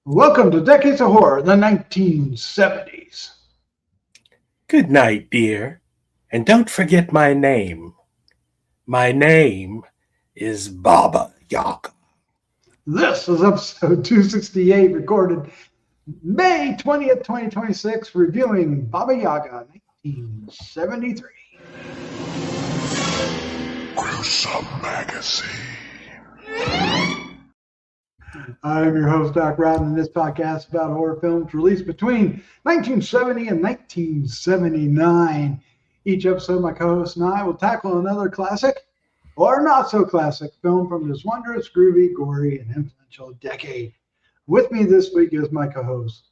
Welcome to Decades of Horror, the 1970s. Good night, dear. And don't forget my name. My name is Baba Yaga. This is episode 268, recorded May 20th, 2026, reviewing Baba Yaga, 1973. Gruesome Magazine. I'm your host, Doc Rodden, and this podcast is about horror films released between 1970 and 1979. Each episode, my co-host and I will tackle another classic or not so classic film from this wondrous, groovy, gory, and influential decade. With me this week is my co-host,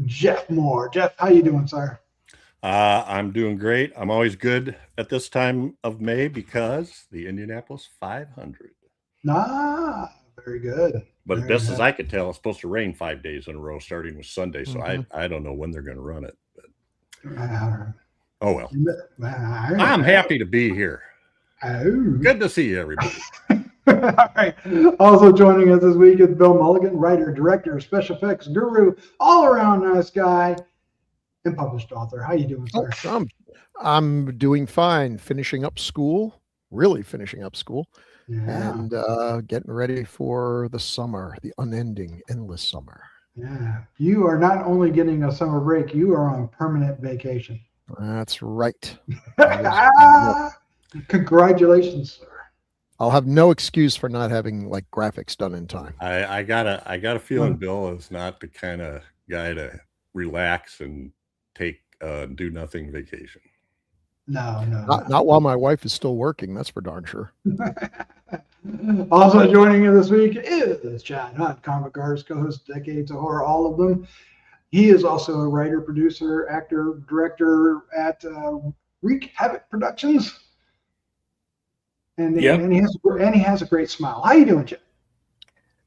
Jeff Moore. Jeff, how you doing, sir? I'm doing great. I'm always good at this time of May because the Indianapolis 500. Very good. But Very best good. as I could tell, it's supposed to rain 5 days in a row, starting with Sunday. So I don't know when they're going to run it. But, oh, well. I'm happy to be here. Good to see you, everybody. All right. Also joining us this week is Bill Mulligan, writer, director, special effects guru, all-around nice guy, and published author. How you doing, sir? I'm doing fine. Finishing up school, really finishing up school, Yeah. and getting ready for the summer, the unending, endless summer. Yeah. You are not only getting a summer break, you are on permanent vacation. That's right. Congratulations, sir. I'll have no excuse for not having like graphics done in time. I got a feeling Bill is not the kind of guy to relax and take do nothing vacation. No. Not while my wife is still working. That's for darn sure. Also joining us this week is Chad Hunt, comic artist, co-host, Decades of Horror, all of them. He is also a writer, producer, actor, director at Wreak Havoc Productions. And he has a great smile. How you doing, Chad?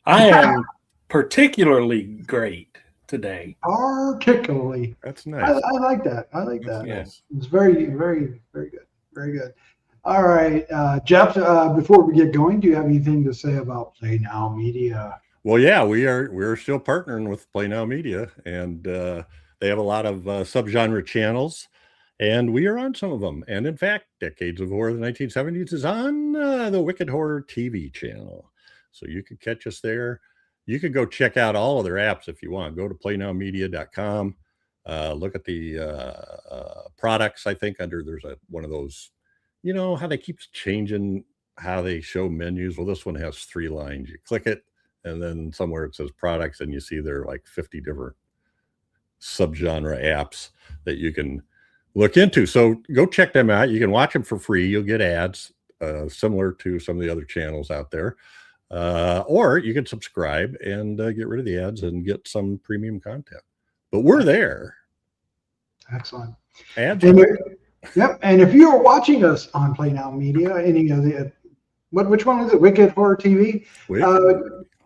I am particularly great today. Particularly. That's nice. I like that. I like that. Yes. It's very, very, very good. Very good. All right, Jeff, before we get going, do you have anything to say about Play Now Media? Well, yeah, we're still partnering with Play Now Media, and they have a lot of subgenre channels, and we are on some of them. And in fact, Decades of Horror of the 1970s is on the Wicked Horror TV channel, so you can catch us there. You can go check out all of their apps if you want. Go to playnowmedia.com. Look at the products. I think there's one of those. You know how they keep changing how they show menus? Well, this one has 3 lines. You click it, and then somewhere it says products, and you see there are like 50 different subgenre apps that you can look into. So go check them out. You can watch them for free. You'll get ads similar to some of the other channels out there. Or you can subscribe and get rid of the ads and get some premium content. But we're there. Excellent. Ads. Yep. And if you are watching us on Play Now Media, any of the which one is it? Wicked Horror TV.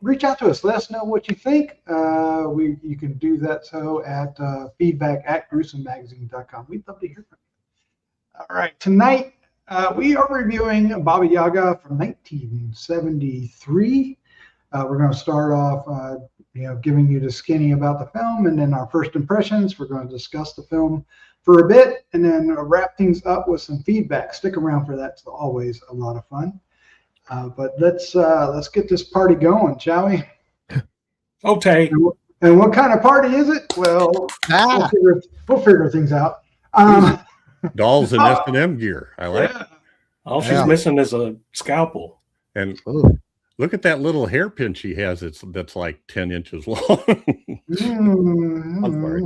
Reach out to us. Let us know what you think. You can do that so at feedback@gruesomemagazine.com. We'd love to hear from you. All right. Tonight we are reviewing Baba Yaga from 1973. We're going to start off giving you the skinny about the film, and then our first impressions. We're going to discuss the film for a bit, and then wrap things up with some feedback. Stick around for that. It's always a lot of fun. But let's get this party going, shall we? Okay. And what kind of party is it? Well, we'll figure things out. Dolls and S&M gear. I like it. All she's missing is a scalpel. And look at that little hairpin she has. That's like 10 inches long. I'm sorry.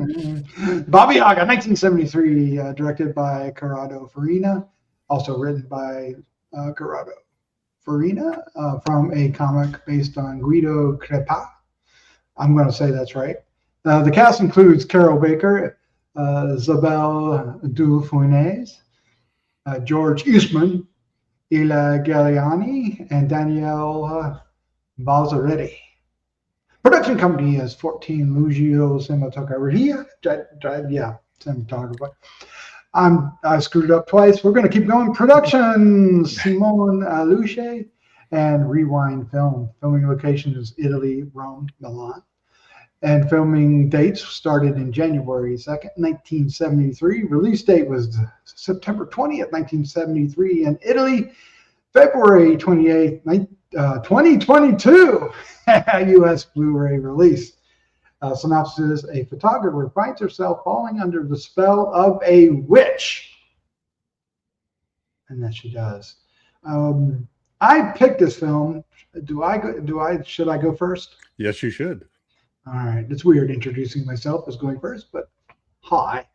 Baba Yaga, 1973, directed by Corrado Farina, also written by Corrado Farina, from a comic based on Guido Crepax. I'm going to say that's right. The cast includes Carroll Baker, Isabelle De Funès, George Eastman, Ila Galliani, and Danielle Balzaretti. Production company is 14 Lugio Cinematografia. Cinematographer. I screwed up twice. We're going to keep going. Production, Simone Luce, and Rewind Film. Filming location is Italy, Rome, Milan. And filming dates started in January 2nd, 1973. Release date was September 20th, 1973 in Italy. February 28th, 2022, U.S. Blu-ray release. Synopsis: a photographer finds herself falling under the spell of a witch. And that she does. I picked this film. Should I go first? Yes, you should. All right. It's weird introducing myself as going first, but hi.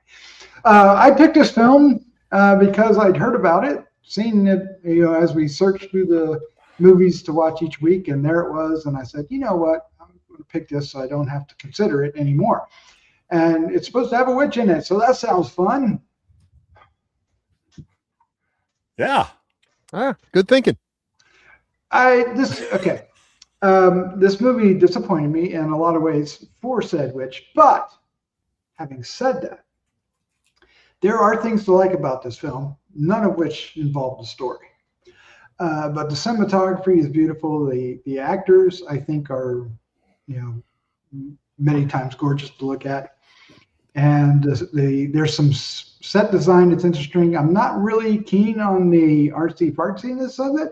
I picked this film because I'd heard about it, seen it, as we searched through the movies to watch each week, and there it was. And I said, you know what? I'm going to pick this so I don't have to consider it anymore. And it's supposed to have a witch in it, so that sounds fun. Yeah. Good thinking. This movie disappointed me in a lot of ways for said witch, but having said that, there are things to like about this film, none of which involve the story. But the cinematography is beautiful. The actors, I think, are, many times gorgeous to look at. And there's some set design that's interesting. I'm not really keen on the artsy fartsiness of it,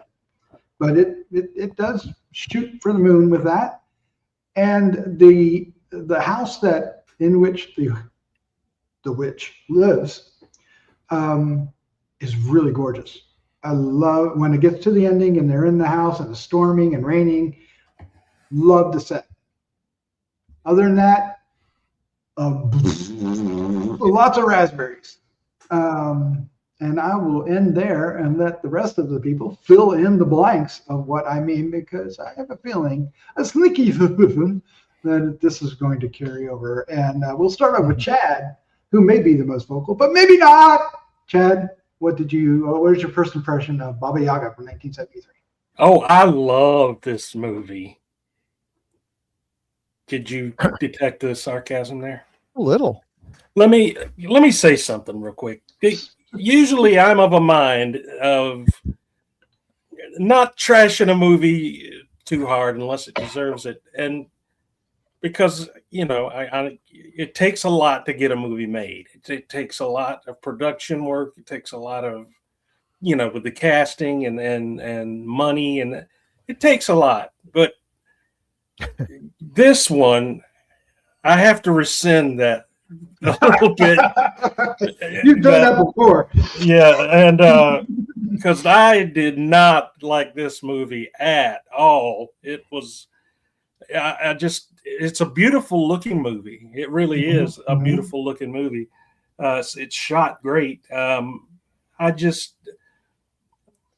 but it does shoot for the moon with that. And the house in which the witch lives is really gorgeous. I love when it gets to the ending and they're in the house and it's storming and raining. Love the set. Other than that, lots of raspberries. And I will end there and let the rest of the people fill in the blanks of what I mean, because I have a feeling, a sneaky feeling, that this is going to carry over. And we'll start off with Chad, who may be the most vocal, but maybe not. Chad, what was your first impression of Baba Yaga from 1973? Oh, I love this movie. Did you detect the sarcasm there? A little. Let me say something real quick. Usually I'm of a mind of not trashing a movie too hard unless it deserves it. And because, it takes a lot to get a movie made. It takes a lot of production work. It takes a lot of, with the casting and money, and it takes a lot. But this one, I have to rescind that a little bit. You've done that before. Yeah, and because I did not like this movie at all. It was, it's a beautiful looking movie. It really is a beautiful looking movie. It's shot great. I'm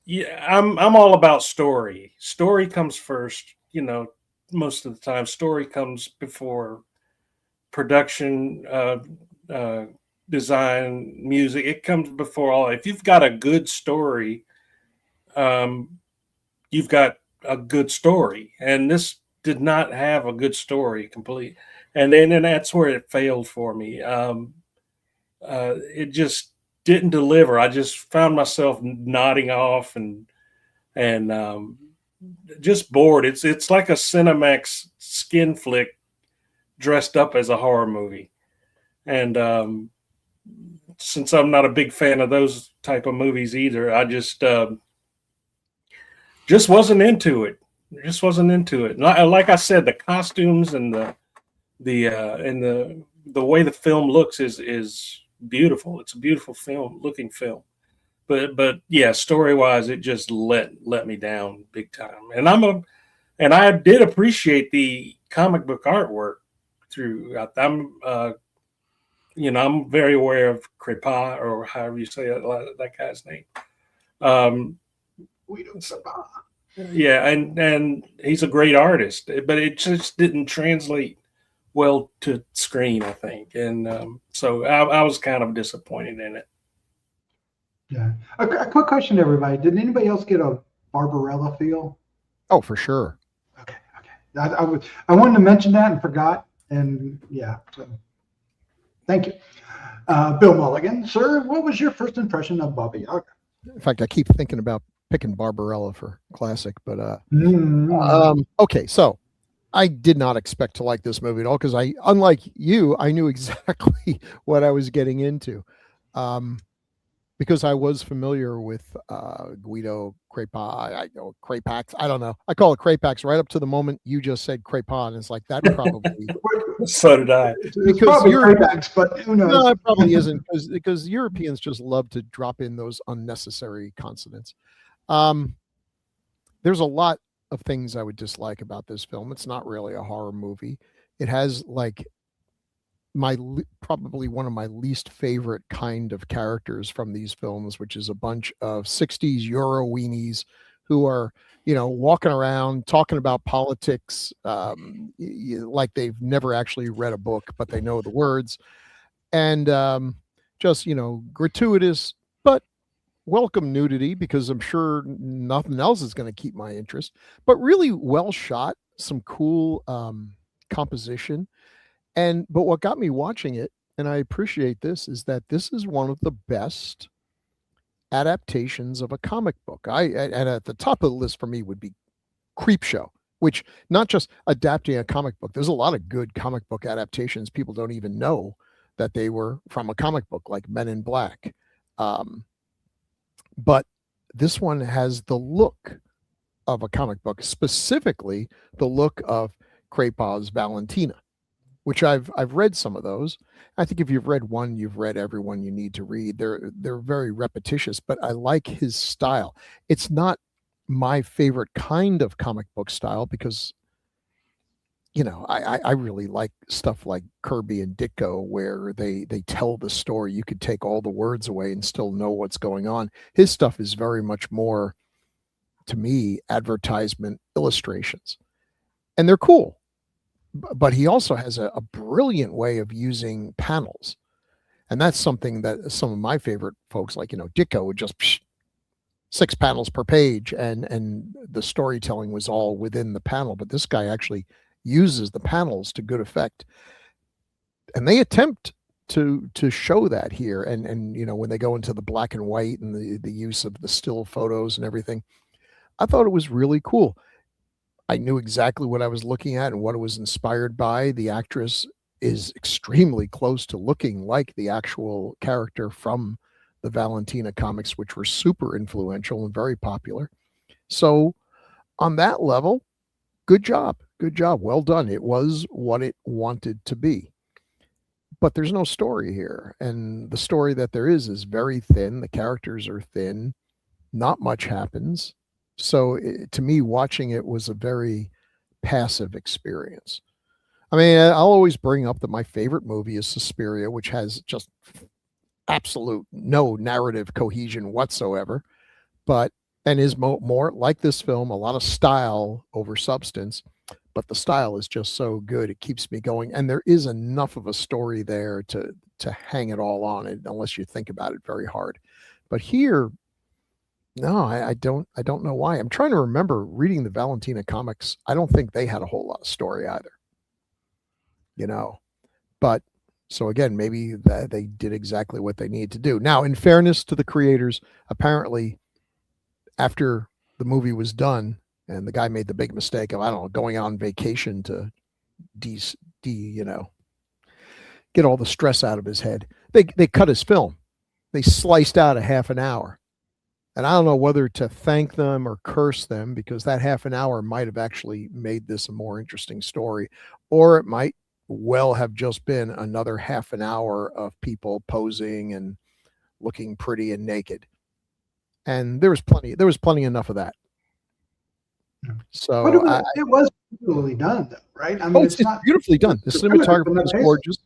all about story. Story comes first, most of the time. Story comes before production, design, music. It comes before all. If you've got a good story, you've got a good story. And this did not have a good story complete. And then that's where it failed for me. It just didn't deliver. I just found myself nodding off and just bored. It's like a Cinemax skin flick dressed up as a horror movie. And since I'm not a big fan of those type of movies either, I just wasn't into it. Just wasn't into it. Like I said, the costumes and the way the film looks is beautiful. It's a beautiful looking film. But yeah, story wise, it just let me down big time. And I did appreciate the comic book artwork throughout. I'm very aware of Crepax, or however you say that guy's name. Guido Crepax. Yeah, and he's a great artist, but it just didn't translate well to screen, I think. And so I was kind of disappointed in it. Yeah. A quick question to everybody. Did anybody else get a Barbarella feel? Oh, for sure. Okay. I wanted to mention that and forgot. And yeah, so thank you. Bill Mulligan, sir, what was your first impression of Baba Yaga? In fact, I keep thinking about picking Barbarella for classic, but okay, so I did not expect to like this movie at all because unlike you, I knew exactly what I was getting into. Because I was familiar with Guido Crepax. I don't know. I call it Crepax right up to the moment you just said Crepon. It's like that probably. So did I. It's probably Crepax, but who knows? No, it probably isn't because Europeans just love to drop in those unnecessary consonants. There's a lot of things I would dislike about this film. It's not really a horror movie. It has like probably one of my least favorite kind of characters from these films, which is a bunch of 60s Euro weenies who are, walking around talking about politics like they've never actually read a book, but they know the words. And just, gratuitous, but welcome nudity, because I'm sure nothing else is going to keep my interest, but really well shot, some cool composition. But what got me watching it, and I appreciate this, is that this is one of the best adaptations of a comic book. And at the top of the list for me would be Creepshow, which not just adapting a comic book. There's a lot of good comic book adaptations. People don't even know that they were from a comic book, like Men in Black. But this one has the look of a comic book, specifically the look of Crepaw's Valentina, which I've read some of those. I think if you've read one, you've read everyone you need to read. They're very repetitious, but I like his style. It's not my favorite kind of comic book style because, I really like stuff like Kirby and Ditko, where they tell the story. You could take all the words away and still know what's going on. His stuff is very much more, to me, advertisement illustrations, and they're cool. But he also has a brilliant way of using panels. And that's something that some of my favorite folks, like, Ditko, would just 6 panels per page, and the storytelling was all within the panel. But this guy actually uses the panels to good effect. And they attempt to show that here. And when they go into the black and white and the use of the still photos and everything, I thought it was really cool. I knew exactly what I was looking at and what it was inspired by. The actress is extremely close to looking like the actual character from the Valentina comics, which were super influential and very popular. So on that level, good job. Good job. Well done. It was what it wanted to be. But there's no story here. And the story that there is very thin. The characters are thin. Not much happens. So to me, watching it was a very passive experience. I mean, I'll always bring up that my favorite movie is Suspiria, which has just absolute no narrative cohesion whatsoever, and is more like this film, a lot of style over substance, but the style is just so good. It keeps me going. And there is enough of a story there to hang it all on it, unless you think about it very hard. But here, no, I don't know why. I'm trying to remember reading the Valentina comics. I don't think they had a whole lot of story either, but so again, maybe they did exactly what they needed to do. Now, in fairness to the creators, apparently after the movie was done and the guy made the big mistake of, I don't know, going on vacation to get all the stress out of his head, they cut his film. They sliced out a half an hour. And I don't know whether to thank them or curse them, because that half an hour might have actually made this a more interesting story, or it might well have just been another half an hour of people posing and looking pretty and naked. And there was plenty enough of that. So it was beautifully done, though, right? I mean, it's not beautifully done. The cinematography is gorgeous.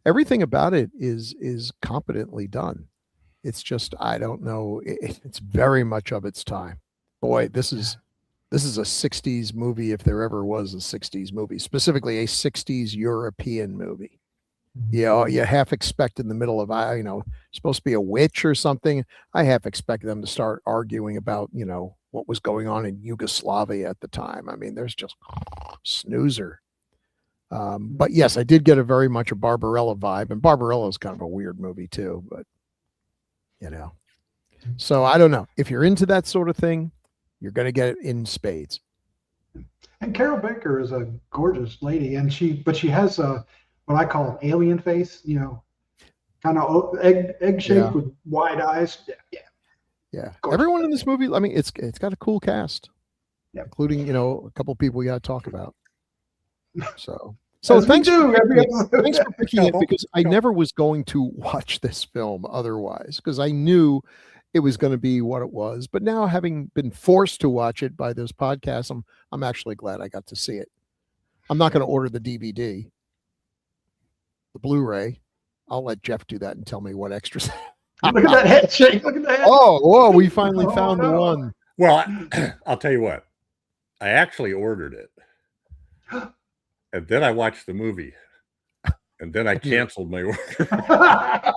Everything about it is competently done. It's just, I don't know. It's very much of its time. Boy, this is a 60s movie, if there ever was a 60s movie, specifically a 60s European movie. You half expect in the middle of, supposed to be a witch or something. I half expect them to start arguing about, what was going on in Yugoslavia at the time. I mean, there's just snoozer. But yes, I did get a very much a Barbarella vibe, and Barbarella is kind of a weird movie too, but so I don't know. If you're into that sort of thing, you're going to get it in spades. And Carroll Baker is a gorgeous lady, and she has a what I call an alien face. Kind of egg shaped with wide eyes. Yeah. Gorgeous. Everyone in this movie, I mean, it's got a cool cast, including a couple people we got to talk about. So thanks for picking it, because I never was going to watch this film otherwise, because I knew it was going to be what it was. But now, having been forced to watch it by this podcast, I'm actually glad I got to see it. I'm not going to order the DVD, the Blu-ray. I'll let Jeff do that and tell me what extras. Look at that head shake. Look at that. Whoa, we finally found the one. Well, I'll tell you what. I actually ordered it. And then I watched the movie. And then I canceled my order.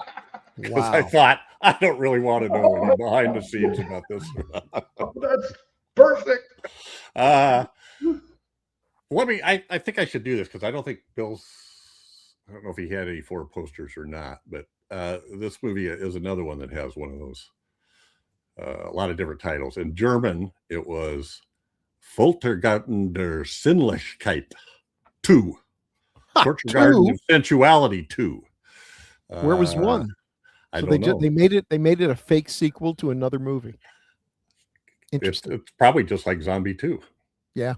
Because I thought, I don't really want to know any behind the scenes about this. That's perfect. I think I should do this, because I don't think I don't know if he had any 4 posters or not, but this movie is another one that has one of those, a lot of different titles. In German, it was Foltergarten der Sinnlichkeit 2. Torture of Sensuality 2. Where was 1? I so don't know. They made it a fake sequel to another movie. Interesting. It's probably just like Zombie 2. Yeah.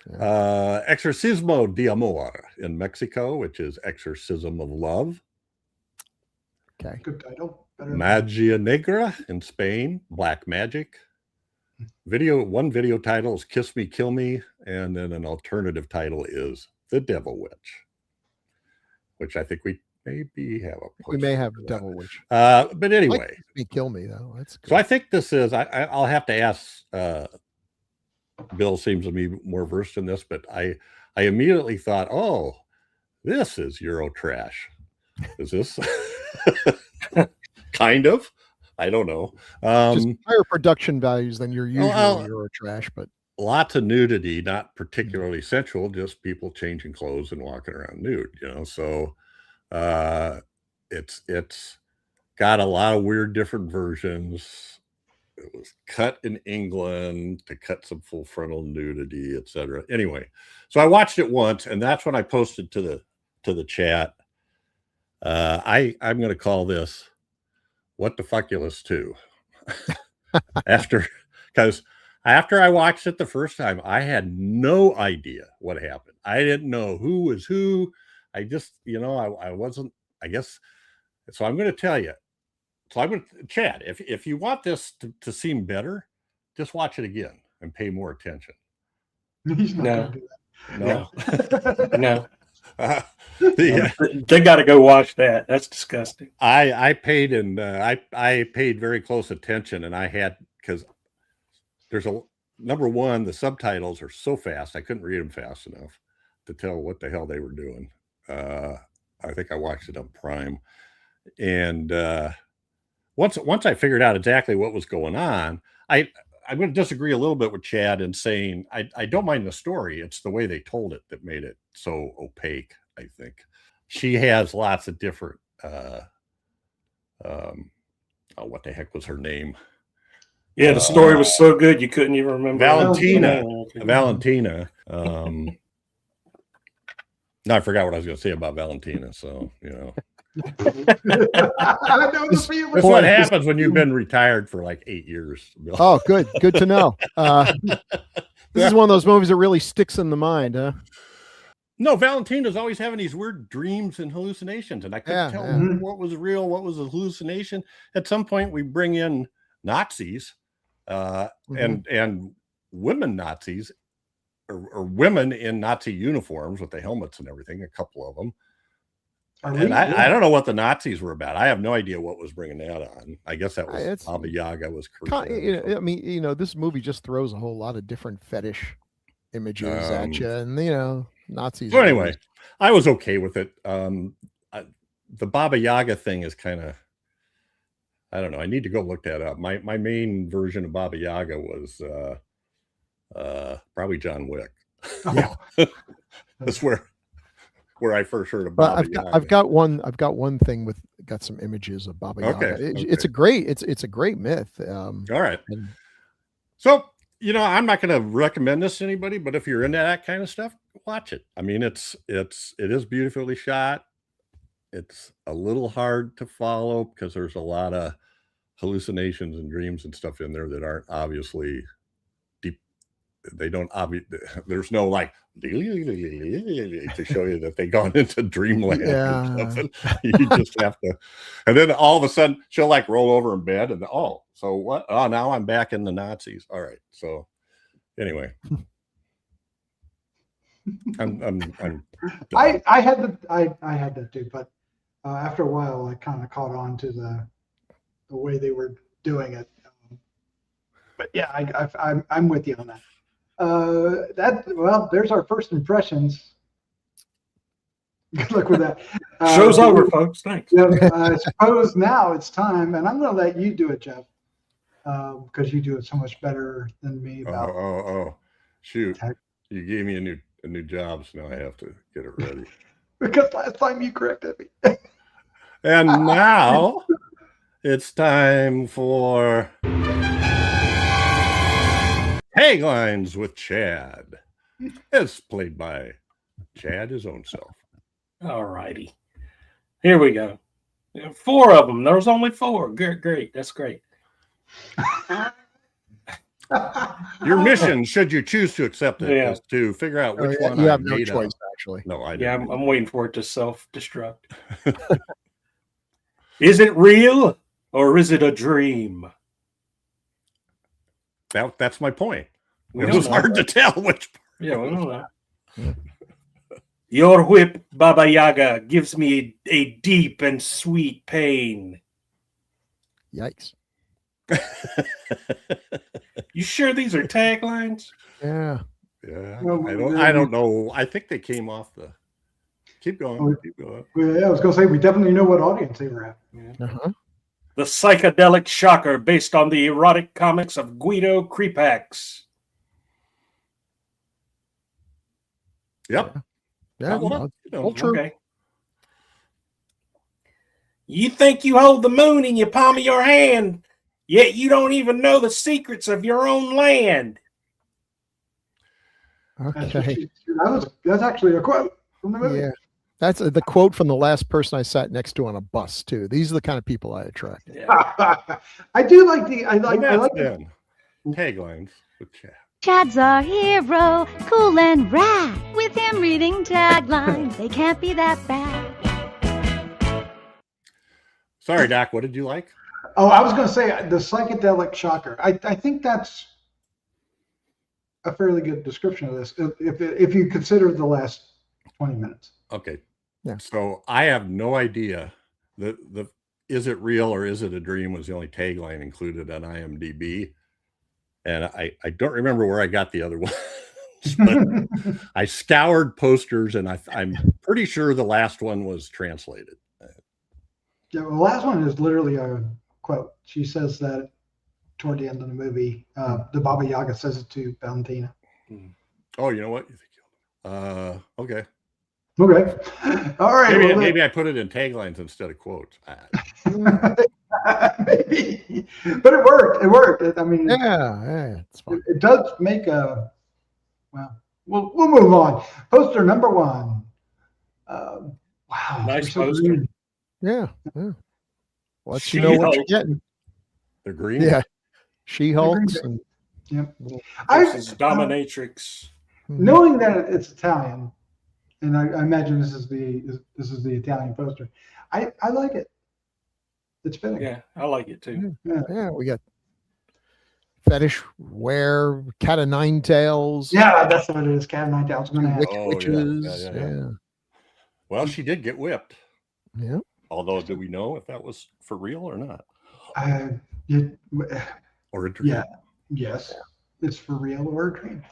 Exorcismo de Amor in Mexico, which is Exorcism of Love. Okay. Good title. Magia Negra in Spain, Black Magic. One video title is Kiss Me, Kill Me, and then an alternative title is The Devil Witch, which I think we maybe have we may have Devil Witch. But anyway, Kiss Me, Kill Me, though. That's good. So I think this is. I'll have to ask. Bill seems to be more versed in this, but I immediately thought, oh, this is Euro trash. Is this kind of? I don't know. Just higher production values than your usual Euro trash, but lots of nudity, not particularly sensual, just people changing clothes and walking around nude. So it's got a lot of weird different versions. It was cut in England to cut some full frontal nudity, etc. Anyway, so I watched it once, and that's when I posted to the chat. I'm going to call this "What the Fuckulous 2." Because after I watched it the first time, I had no idea what happened. I didn't know who was who. I just, I wasn't. I guess. So I'm going to tell you. So I'm going to, Chad, if you want this to seem better, just watch it again and pay more attention. He's not going to do that. No. They got to go watch that. That's disgusting. I paid I paid very close attention, and I had, because there's number one, the subtitles are so fast I couldn't read them fast enough to tell what the hell they were doing. I think I watched it on Prime, and once I figured out exactly what was going on, I'm going to disagree a little bit with Chad in saying I don't mind the story. It's the way they told it that made it so opaque, I think. She has lots of different, what the heck was her name? Yeah, the story was so good you couldn't even remember. Valentina. No, I forgot what I was going to say about Valentina, so, I know the feeling. That's what happens when you've been retired for like 8 years. Oh, good to know. This is one of those movies that really sticks in the mind, huh? No, Valentina's always having these weird dreams and hallucinations, and I couldn't tell what was real, what was a hallucination. At some point, we bring in Nazis and women Nazis, or women in Nazi uniforms with the helmets and everything, a couple of them. And I don't know what the Nazis were about. I have no idea what was bringing that on. I guess that was Baba Yaga was I mean, this movie just throws a whole lot of different fetish images at you, and Nazis. So anyway, I was okay with it. The Baba Yaga thing is kind of, I don't know. I need to go look that up. My main version of Baba Yaga was probably John Wick. Yeah, that's where I first heard of Baba Yaga. I've got one thing got some images of Baba Yaga. It's a great myth. All right. So I'm not going to recommend this to anybody, but if you're into that kind of stuff, watch it. I mean, it is beautifully shot. It's a little hard to follow because there's a lot of hallucinations and dreams and stuff in there that aren't obviously deep. They don't obviously, there's no like to show you that they gone into dreamland or something. You just have to, and then all of a sudden she'll like roll over in bed and so what? Oh, now I'm back in the Nazis. All right. So anyway, I had that too, but after a while I kind of caught on to the way they were doing it. But yeah, I'm with you on that. There's our first impressions. Good luck with that. Show's over, folks. Thanks. I suppose now it's time, and I'm going to let you do it, Jeff, because you do it so much better than me. Shoot! You gave me a new job, so now I have to get it ready. Because last time you corrected me. And now it's time for Taglines with Chad. It's played by Chad, his own self. All righty. Here we go. 4 of them. There was only 4. Great. That's great. Your mission, should you choose to accept it, is to figure out which one you I have no made choice, up. actually. No, I didn't. Yeah, I'm waiting for it to self-destruct. Is it real or is it a dream? That's my point. We It don't was know. hard to tell which. Yeah, we don't know. Your whip, Baba Yaga, gives me a deep and sweet pain. Yikes. You sure these are taglines? Yeah. Yeah, Well, I don't know. I think they came off the. Keep going. Keep going. Yeah, I was going to say we definitely know what audience they were at. Uh-huh. The psychedelic shocker based on the erotic comics of Guido Crepax. Yep. Yeah. Well, all true. Okay. You think you hold the moon in your palm of your hand, yet you don't even know the secrets of your own land. Okay. That's actually a quote from the movie. Yeah. That's the quote from the last person I sat next to on a bus too. These are the kind of people I attract. Yeah. I do like the I like the Taglines with Chad. Chad's our hero, cool and rad. With him reading taglines, they can't be that bad. Sorry, Doc. What did you like? Oh, I was going to say the psychedelic shocker. I think that's a fairly good description of this. If you consider the last 20 minutes. Okay. Yeah. So I have no idea. The is it real or is it a dream was the only tagline included on IMDb. And I don't remember where I got the other one. But I scoured posters and I'm pretty sure the last one was translated. Yeah, well, the last one is literally a quote. She says that toward the end of the movie. The Baba Yaga says it to Valentina. Oh, you know what? Okay. Okay. All right. Maybe I put it in taglines instead of quotes. Maybe, but it worked. It worked. I mean, Yeah, it's fine. it does make a. Well, we'll move on. Poster number 1. Wow, Nice we're so poster. green. Yeah. Let you know what you're getting. They're green. Yeah. She-Hulks and Yep. This is dominatrix. Knowing that it's Italian, and I imagine this is the Italian poster. I like it. It's fitting. Yeah, I like it too. Yeah, we got fetish wear, cat of nine tails. Yeah, that's what it is. Cat of nine tails. I'm gonna ask. Oh, witches. yeah. Well, she did get whipped. Yeah. Although, do we know if that was for real or not? Or a dream? Yeah. Yes, it's for real or a dream.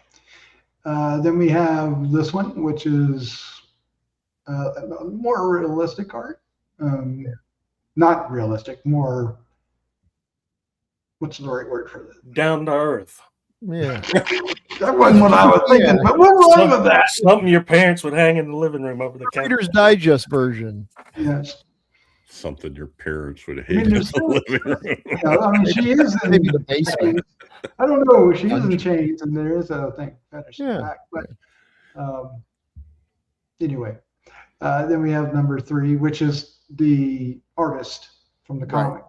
Then we have this one, which is more realistic art. Not realistic, more. What's the right word for this? Down to earth. Yeah. That wasn't what I was thinking, but what's wrong with that? Something your parents would hang in the living room over the counter. Reader's Digest version. Yes. something your parents would I hate mean, in there's the still, living room. you know, I mean, she is in Maybe the basement. I don't know. She is in chains, and there is a thing fetish in Yeah. the back. But anyway, then we have number 3, which is the artist from the Right. comic.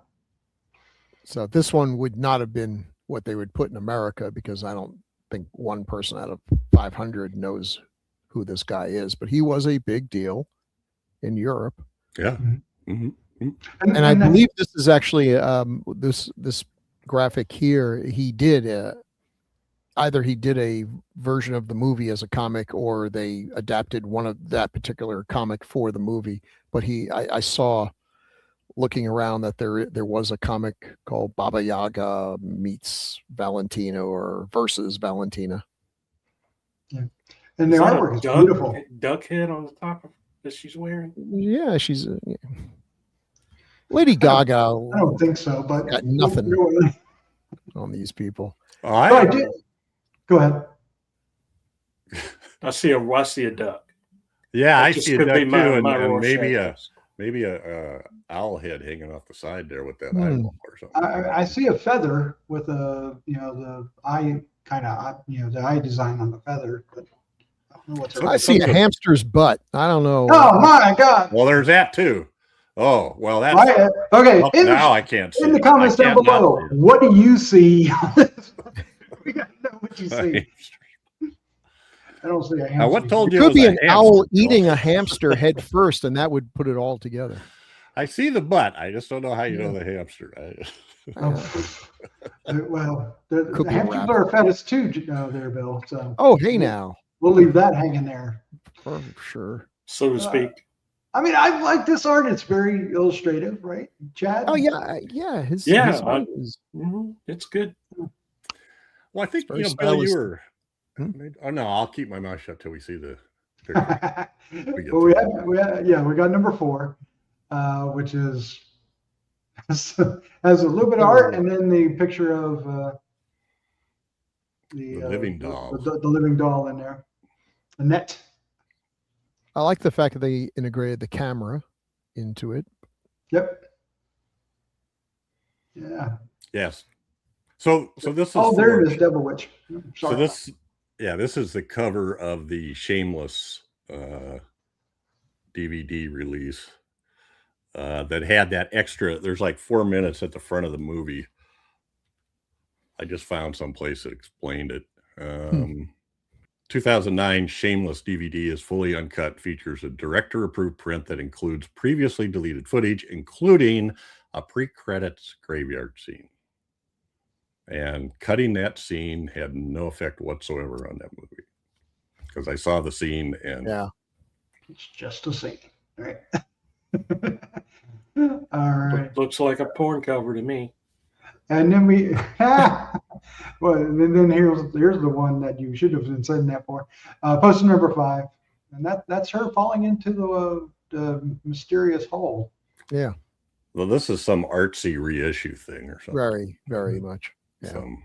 So this one would not have been what they would put in America, because I don't think one person out of 500 knows who this guy is, but he was a big deal in Europe. Yeah. Mhm. hmm And I believe this is actually this graphic here. He did either he did a version of the movie as a comic, or they adapted one of that particular comic for the movie. But I saw, looking around, that there was a comic called Baba Yaga meets Valentina, or versus Valentina. Yeah. And the Is that artwork a is beautiful. duck head on the top of that she's wearing? Yeah, she's Lady Gaga. I don't think so, but Got nothing no, on these people. I did. Go ahead. I see a duck. Yeah, That I just see a could duck be too, my and Rorschach. maybe a owl head hanging off the side there with that Hmm. eyeball or something. I see a feather with the eye kind of the eye design on the feather, but I don't know what's So- I see a hamster's butt. I don't know. Oh my God! Well, there's that too. Oh, well, that's Right. Okay. well, In, now I can't see in the it. comments I down can't not below, see it. what do you see? We gotta know what you see. I don't see a hamster. Now, what told It you? could it be was an a hamster? owl eating a hamster head first, and that would put it all together. I see the butt. I just don't know how you know the hamster. Well, the Could be a hamsters rabbit. are a fetish too, there, Bill. So Oh, hey now, we'll leave that hanging there. for sure. So to speak. I mean, I like this art. It's very illustrative, right, Chad? Oh yeah. His art is, It's good. Well, I think Very Bill, you stylistic. were. Oh no, I'll keep my mouth shut till we see the picture. Well, we got number 4, which is has a little bit of art, and then the picture of The living doll. the living doll in there, Annette. I like the fact that they integrated the camera into it. Yep. Yeah. Yes. So this is. Oh, there it is, Devil Witch. So Sorry. this is the cover of the Shameless DVD release that had that extra. There's like 4 minutes at the front of the movie. I just found some place that explained it. 2009 Shameless DVD is fully uncut, features a director-approved print that includes previously deleted footage, including a pre-credits graveyard scene. And cutting that scene had no effect whatsoever on that movie, because I saw the scene and It's just a scene, right? All right. Looks like a porn cover to me. And then we, well, and then here's the one that you should have been saying that for. Poster number 5, and that's her falling into the mysterious hole. Yeah, well, this is some artsy reissue thing or something. very, very much. Yeah. Some-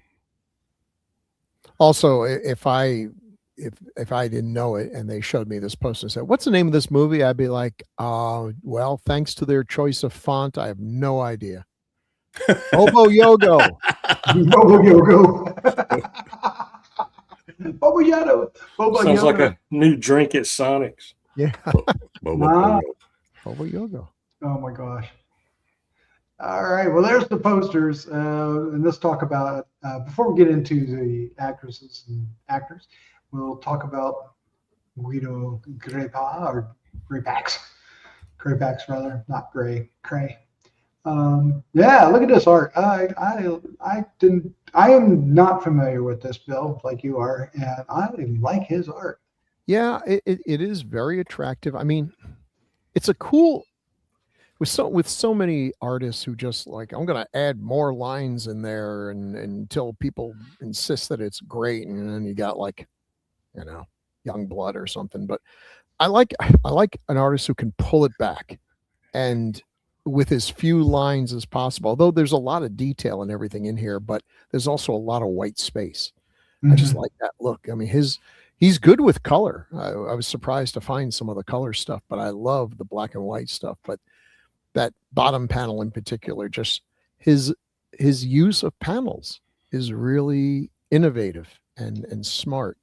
Also, if I didn't know it and they showed me this poster and said, "What's the name of this movie?" I'd be like, well, thanks to their choice of font, I have no idea. Bobo Yogo. Bobo Yogo. Bobo Yaga. Bobo Sounds Yoga. like a new drink at Sonic's. Yeah. Wow. Bobo Yogo. Oh my gosh. All right. Well, there's the posters. And let's talk about, before we get into the actresses and actors, we'll talk about Guido Crepax, or Crepax. Crepax, rather, not Gray. Cray. Yeah, look at this art. I am not familiar with this, Bill, like you are, and I like his art. Yeah, it is very attractive. I mean, it's a cool, with so many artists who just like, I'm going to add more lines in there and until people insist that it's great, and then you got like, young blood or something. But I like an artist who can pull it back and with as few lines as possible, although there's a lot of detail and everything in here, but there's also a lot of white space. I just like that look. I mean, he's good with color. I was surprised to find some of the color stuff, but I love the black and white stuff. But that bottom panel in particular, just his use of panels is really innovative and smart.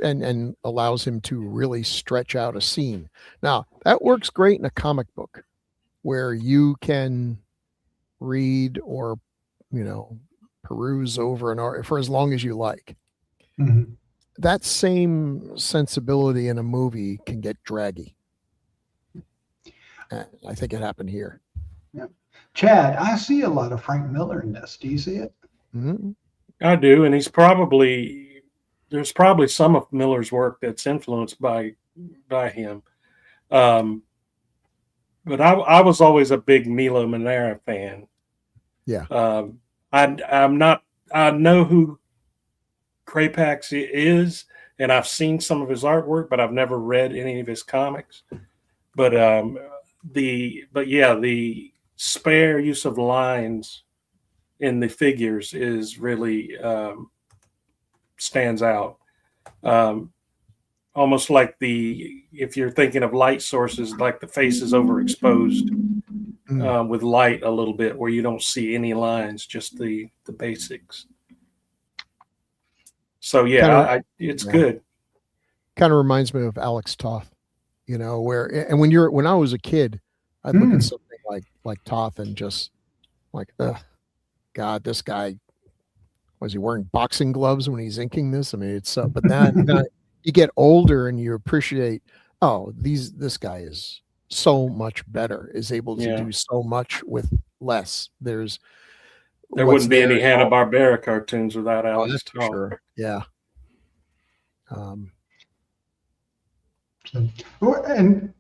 And allows him to really stretch out a scene. Now that works great in a comic book where you can read or, peruse over an art for as long as you like. Mhm. That same sensibility in a movie can get draggy. And I think it happened here. Yeah. Chad, I see a lot of Frank Miller in this. Do you see it? Mhm. I do, and there's probably some of Miller's work that's influenced by him. But I was always a big Milo Manera fan. Yeah. I know who Crepax is, and I've seen some of his artwork, but I've never read any of his comics. But the spare use of lines in the figures is really stands out. Almost like if you're thinking of light sources, like the face is overexposed with light a little bit, where you don't see any lines, just the basics. So it's good. Kind of reminds me of Alex Toth, when I was a kid, I'd look at something like Toth and just like, God, this guy, was he wearing boxing gloves when he's inking this? I mean, it's but then you get older and you appreciate, this guy is so much better, is able to do so much with less. There wouldn't be any Hanna-Barbera cartoons without Alex. That's for sure. Yeah. And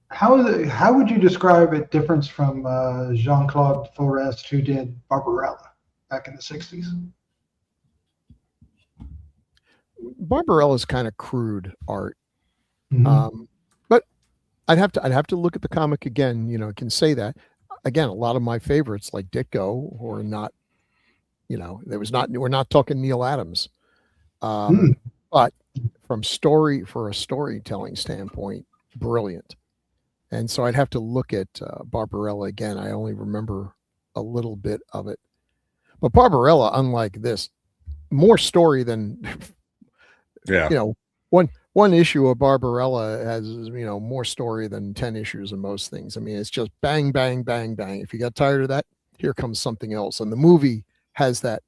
how would you describe a difference from Jean-Claude Forest, who did Barbarella back in the 60s? Barbarella's kind of crude art. Mm-hmm. But I'd have to look at the comic again, can say that. Again, a lot of my favorites like Ditko or not, we're not talking Neil Adams. But for a storytelling standpoint, brilliant. And so I'd have to look at Barbarella again. I only remember a little bit of it. But Barbarella, unlike this, more story than one issue of Barbarella has more story than 10 issues of most things. I mean, it's just bang, bang, bang, bang. If you got tired of that, here comes something else. And the movie has that,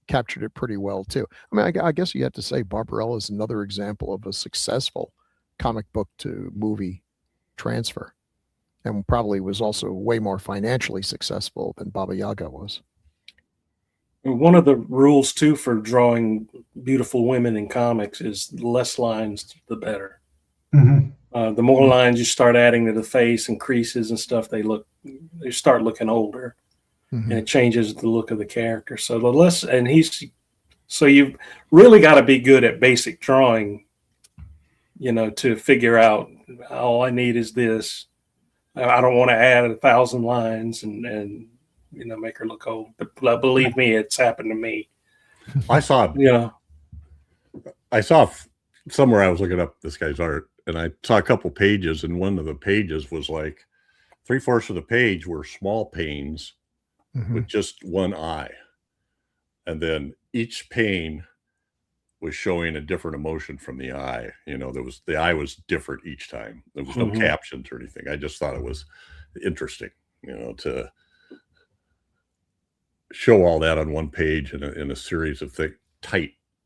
captured it pretty well too. I mean, I guess you have to say Barbarella is another example of a successful comic book to movie transfer, and probably was also way more financially successful than Baba Yaga was. One of the rules too for drawing beautiful women in comics is less lines, the better. Mm-hmm. The more lines you start adding to the face and creases and stuff, they start looking older. And it changes the look of the character. So you've really got to be good at basic drawing, to figure out, all I need is this. I don't want to add 1,000 lines and make her look old. But believe me, it's happened to me. I saw somewhere I was looking up this guy's art, and I saw a couple pages, and one of the pages was like 3/4 of the page were small panes with just one eye. And then each pane was showing a different emotion from the eye. The eye was different each time. There was no captions or anything. I just thought it was interesting, to show all that on one page in a series of thick,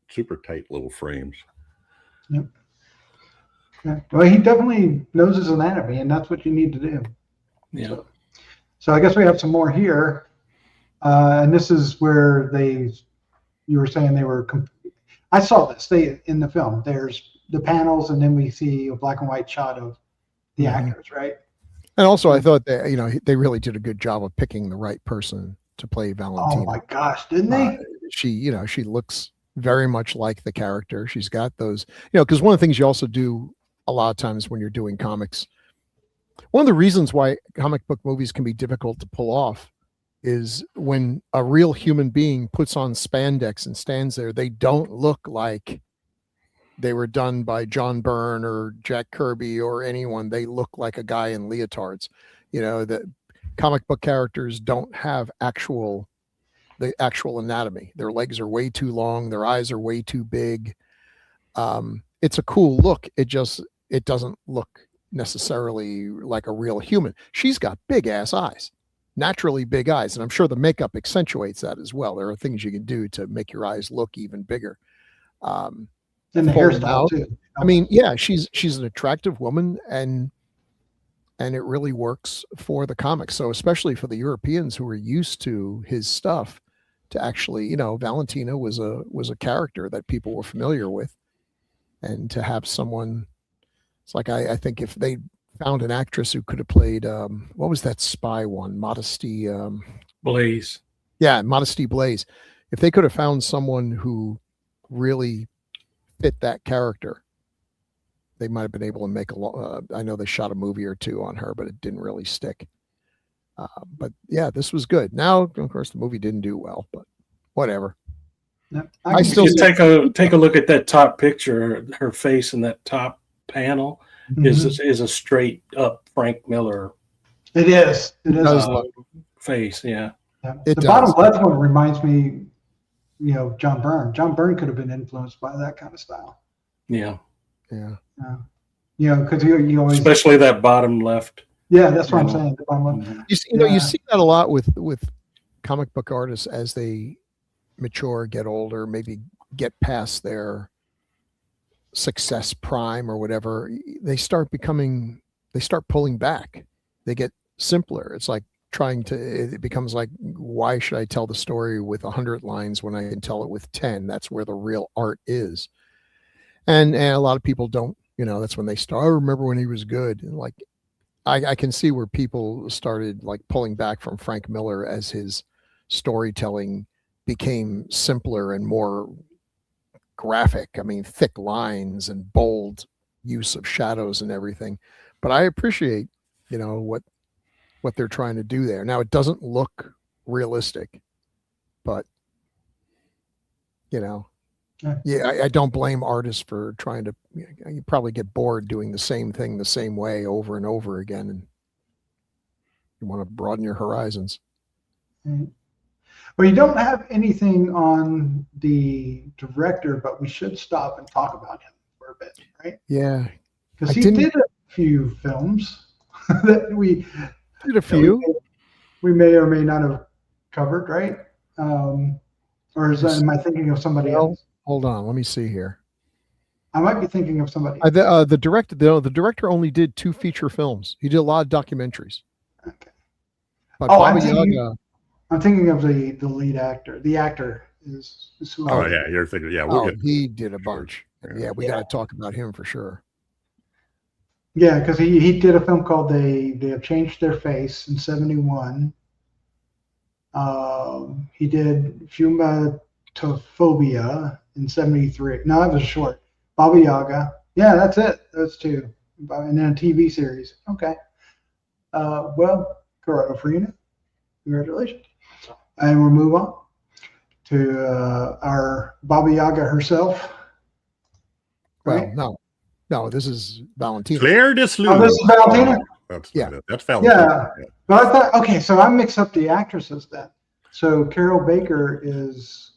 super tight little frames. Yep. Yeah. Well, he definitely knows his anatomy, and that's what you need to do. Yeah. So I guess we have some more here. And this is where you were saying they were, I saw this, in the film, there's the panels, and then we see a black and white shot of the actors, right? And also I thought that, they really did a good job of picking the right person to play Valentina. Oh my gosh, didn't they? She looks very much like the character. She's got those, because one of the things you also do a lot of times when you're doing comics, one of the reasons why comic book movies can be difficult to pull off is when a real human being puts on spandex and stands there, they don't look like they were done by John Byrne or Jack Kirby or anyone, they look like a guy in leotards. You know, the comic book characters don't have the actual anatomy. Their legs are way too long. Their eyes are way too big. It's a cool look. It doesn't look necessarily like a real human. She's got big ass eyes, naturally big eyes. And I'm sure the makeup accentuates that as well. There are things you can do to make your eyes look even bigger. And the full hairstyle mouth. too. I mean, yeah, she's an attractive woman, and it really works for the comics. So especially for the Europeans who are used to his stuff, to actually, you know, Valentina was a character that people were familiar with, and to have someone, it's like I think if they found an actress who could have played what was that spy one, Modesty Blaze. Yeah, Modesty Blaze. If they could have found someone who really fit that character, they might have been able to make I know they shot a movie or two on her, but it didn't really stick. But yeah, this was good. Now, of course, the movie didn't do well, but whatever. Yep. I still Just take a look at that top picture. Her face in that top panel is a straight up Frank Miller. It is. It is. does look- Face, yeah. Yeah. It The does. bottom left one reminds me, you know, John Byrne. John Byrne could have been influenced by that kind of style. Yeah. Yeah. You know, because you always. Especially that bottom left. Yeah, that's what I'm saying. The bottom left. You Yeah. see that a lot with comic book artists as they mature, get older, maybe get past their success prime or whatever. They start pulling back. They get simpler. It's like it becomes like, why should I tell the story with 100 lines when I can tell it with 10? That's where the real art is. And a lot of people don't, you know, that's when they start. I remember when he was good. And like, I can see where people started like pulling back from Frank Miller as his storytelling became simpler and more graphic. I mean, thick lines and bold use of shadows and everything. But I appreciate, you know, what they're trying to do there. Now, it doesn't look realistic, but you know, yeah, I don't blame artists for trying to. You probably get bored doing the same thing the same way over and over again, and you want to broaden your horizons. Right. Well, you don't have anything on the director, but we should stop and talk about him for a bit, right? Yeah, Because he did a few films that we did a few. We may or may not have covered, right? Or am I thinking of somebody else? Hold on, let me see here. I might be thinking of somebody else. The director only did 2 feature films. He did a lot of documentaries. Okay. But Oh, Baba Yaga, I'm thinking of the lead actor. The actor is who. Oh yeah, you're thinking. Yeah, we'll get. he did a bunch. Yeah, we got to talk about him for sure. Yeah, because he did a film called They Have Changed Their Face in '71. He did Fumatophobia in '73. No, that was short. Baba Yaga. Yeah, that's it. Those 2. And then a TV series. Okay. Well, Corrado Farina, congratulations. And we'll move on to our Baba Yaga herself. Right? Well, no, this is Valentina. Claire Deslue. Oh, this is Valentina? That's Yeah. That's Valentina. Yeah. But I thought, okay, so I mixed up the actresses then. So Carroll Baker is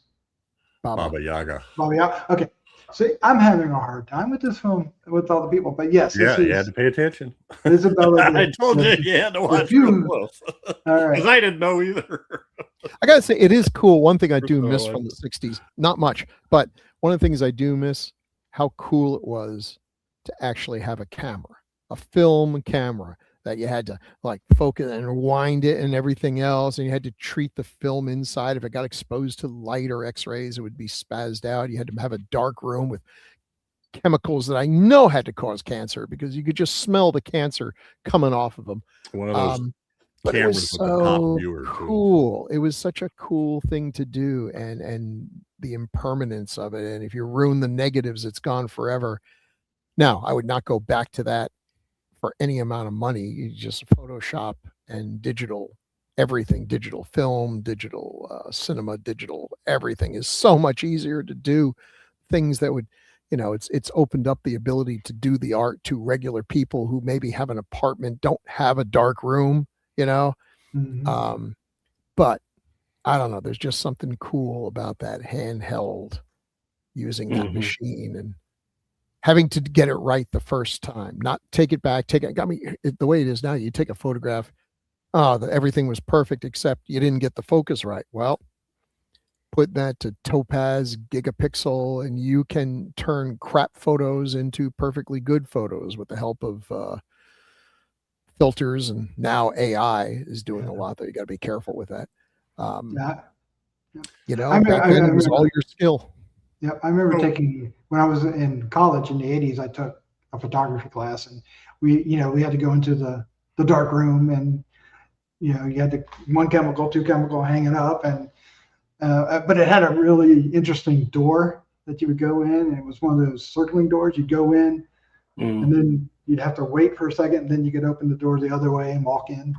Baba Yaga. Baba Yaga. Okay. See, I'm having a hard time with this film with all the people, but yes, Yeah, this you had is to pay attention. Isabella. I told you you had to watch you- it close. All right. Because I didn't know either. I gotta say, it is cool. One thing I do Oh, miss I from the '60s, not much, but one of the things I do miss, how cool it was to actually have a camera, a film camera that you had to like focus and wind it and everything else, and you had to treat the film inside. If it got exposed to light or X-rays, it would be spazzed out. You had to have a dark room with chemicals that I know had to cause cancer because you could just smell the cancer coming off of them. One of those But it cameras was with the top so viewer, too. cool. It was such a cool thing to do, and the impermanence of it. And if you ruin the negatives, it's gone forever. Now, I would not go back to that for any amount of money. You just Photoshop and digital everything, digital film, digital cinema, digital everything is so much easier to do. Things that would, it's opened up the ability to do the art to regular people who maybe have an apartment, don't have a dark room, Mhm. But I don't know, there's just something cool about that handheld using that machine and having to get it right the first time, not take it back, the way it is now, you take a photograph, everything was perfect except you didn't get the focus right. Well, put that to topaz gigapixel and you can turn crap photos into perfectly good photos with the help of filters, and now AI is doing a lot, though you got to be careful with that. Yeah. Back then it was all your skill. Yep, I remember taking, when I was in college in the 80s, I took a photography class, and we had to go into the dark room, and you had one chemical, two chemical hanging up, and but it had a really interesting door that you would go in, and it was one of those circling doors. You'd go in, and then you'd have to wait for a second, and then you could open the door the other way and walk in.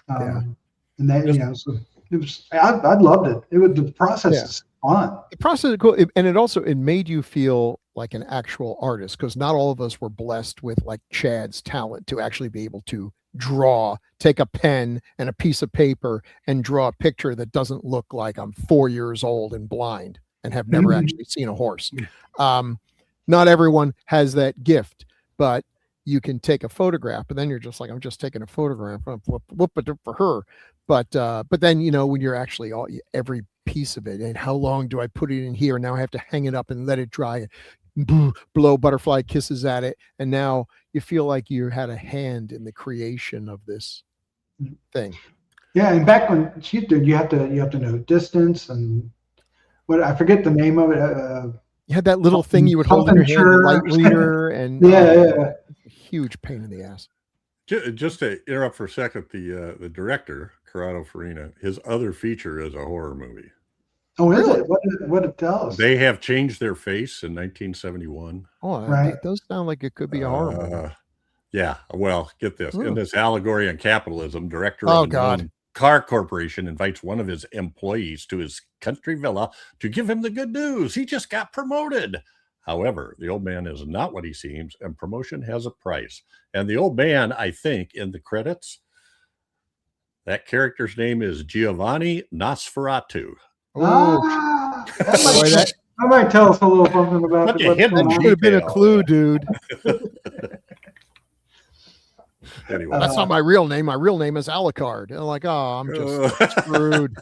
And that, so it was, I loved it. The process is fun. The process is cool, and it made you feel like an actual artist, because not all of us were blessed with like Chad's talent to actually be able to draw, take a pen and a piece of paper and draw a picture that doesn't look like I'm 4 years old and blind and have never actually seen a horse. Not everyone has that gift, but you can take a photograph, and then you're just like, I'm just taking a photograph for her. But then, when you're actually every piece of it, and how long do I put it in here? Now I have to hang it up and let it dry, blow butterfly kisses at it. And now you feel like you had a hand in the creation of this thing. Yeah. And back when she did, you have to know distance and I forget the name of it. You had that little thing you would hold in your hand, the light reader, and huge pain in the ass. Just to interrupt for a second, the director, Corrado Farina, his other feature is a horror movie. Oh, is it? What it tells? They have changed their face in 1971. Oh, that does sound like it could be a horror movie. Yeah. Well, get this. In this allegory on capitalism, director of a car corporation invites one of his employees to his country villa to give him the good news. He just got promoted. However, the old man is not what he seems, and promotion has a price. And the old man, I think, in the credits, that character's name is Giovanni Nosferatu. That might tell us a little something about it. That should have been a clue, dude. Anyway, that's not my real name. My real name is Alucard. And I'm like, I'm just screwed.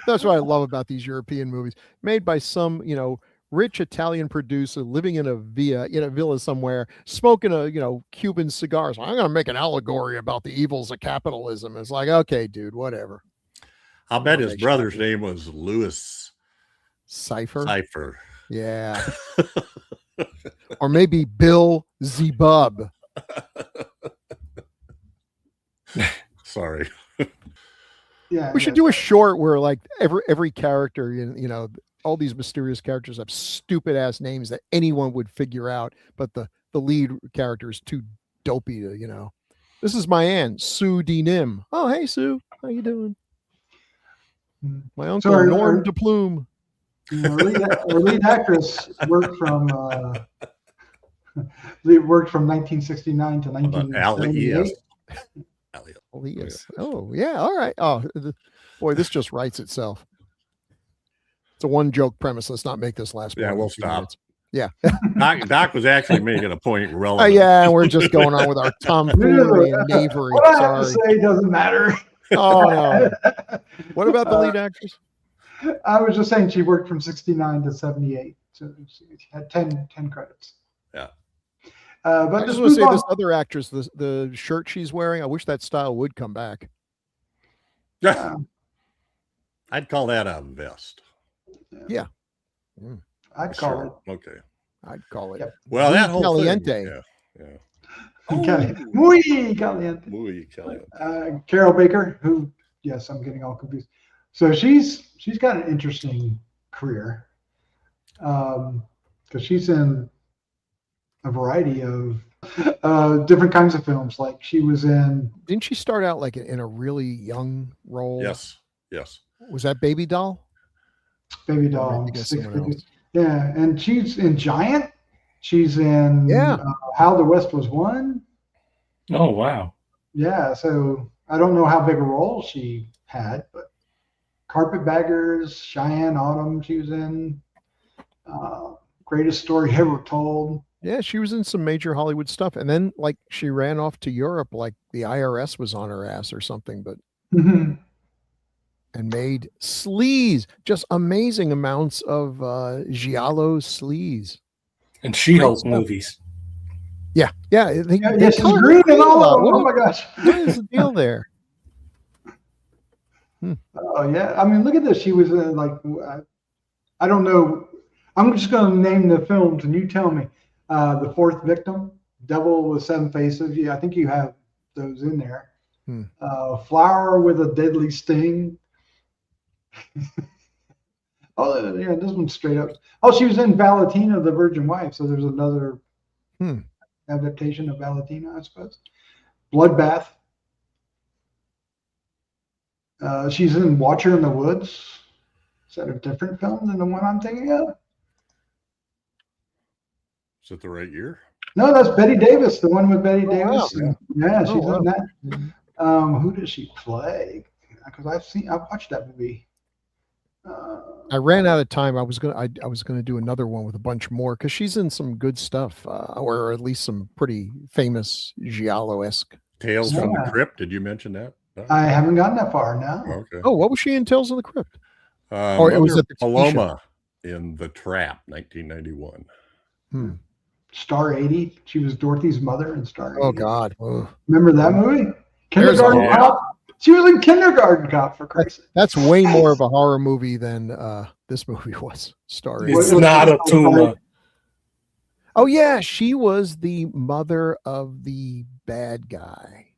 That's what I love about these European movies, made by some, rich Italian producer living in a villa somewhere, smoking Cuban cigars. I'm going to make an allegory about the evils of capitalism. It's like, okay, dude, whatever. I'll bet his brother's name was Louis Cypher. Yeah. Or maybe Bill Zebub. Sorry. Yeah, we should do a short where like every character, all these mysterious characters have stupid ass names that anyone would figure out, but the lead character is too dopey to, This is my aunt, Sue D. Nim. Oh, hey Sue, how you doing? My uncle Norm de Plume. Our lead actress worked from 1969 to 1978. Elias. Oh yeah, all right. Oh boy, this just writes itself. It's a one joke premise. Let's not make this last. Yeah, we'll stop. Minutes. Yeah. Doc was actually making a point relevant. Yeah, we're just going on with our tomfoolery and knavery. What I have to say doesn't matter. Oh no. What about the lead actress? I was just saying she worked from 69 to 78. So she had 10 credits. Yeah. But I just want to say this other actress, the shirt she's wearing, I wish that style would come back. I'd call that a vest. Yeah. I'd call it. Okay. I'd call it. Yep. Well, that whole Caliente. thing. Yeah. Muy caliente. Muy caliente. Carroll Baker, who, yes, I'm getting all confused. So she's got an interesting career, because she's in a variety of different kinds of films. Like she was in. Didn't she start out like in a really young role? Yes. Was that Baby Doll? Baby I doll. think it's someone else. Yeah, and she's in Giant. She's in Yeah. How the West Was Won. Oh wow. Yeah, so I don't know how big a role she had, but Carpetbaggers, Cheyenne Autumn, she was in. Greatest Story Ever Told. Yeah, she was in some major Hollywood stuff, and then like she ran off to Europe, like the IRS was on her ass or something, but Mhm. and made sleaze, just amazing amounts of giallo sleaze. And She-Hulk stuff. movies. Yeah, they Yeah, she's color her green and all a lot. of them. Oh my gosh. What is the deal there? Oh yeah, I mean, look at this. She was like, I don't know. I'm just going to name the films, and you tell me. The Fourth Victim, Devil with Seven Faces. Yeah, I think you have those in there. Flower with a Deadly Sting. Oh yeah, this one's straight up. Oh, she was in Valentina, the Virgin Wife. So there's another adaptation of Valentina, I suppose. Bloodbath. She's in Watcher in the Woods. Is that a different film than the one I'm thinking of? Is it the right year? No, that's Betty Davis, the one with Betty Davis. wow. Yeah, she's wow. in that. Who does she play? Because I've watched that movie. I ran out of time. I was gonna do another one with a bunch more because she's in some good stuff, or at least some pretty famous giallo-esque. Tales from the Yeah. Crypt. Did you mention that? No? I haven't gotten that far now. Okay. Oh, what was she in Tales of the Crypt? Or it was at the TV show. Paloma in The Trap, 1991. Star 80. She was Dorothy's mother in Star 80. Oh God. Ugh. Remember that movie? There's Kindergarten a- Cop. She was in Kindergarten Cop, for Christ's sake. That's way more of a horror movie than this movie was. Star It's What- not a tumor. Oh yeah, she was the mother of the bad guy.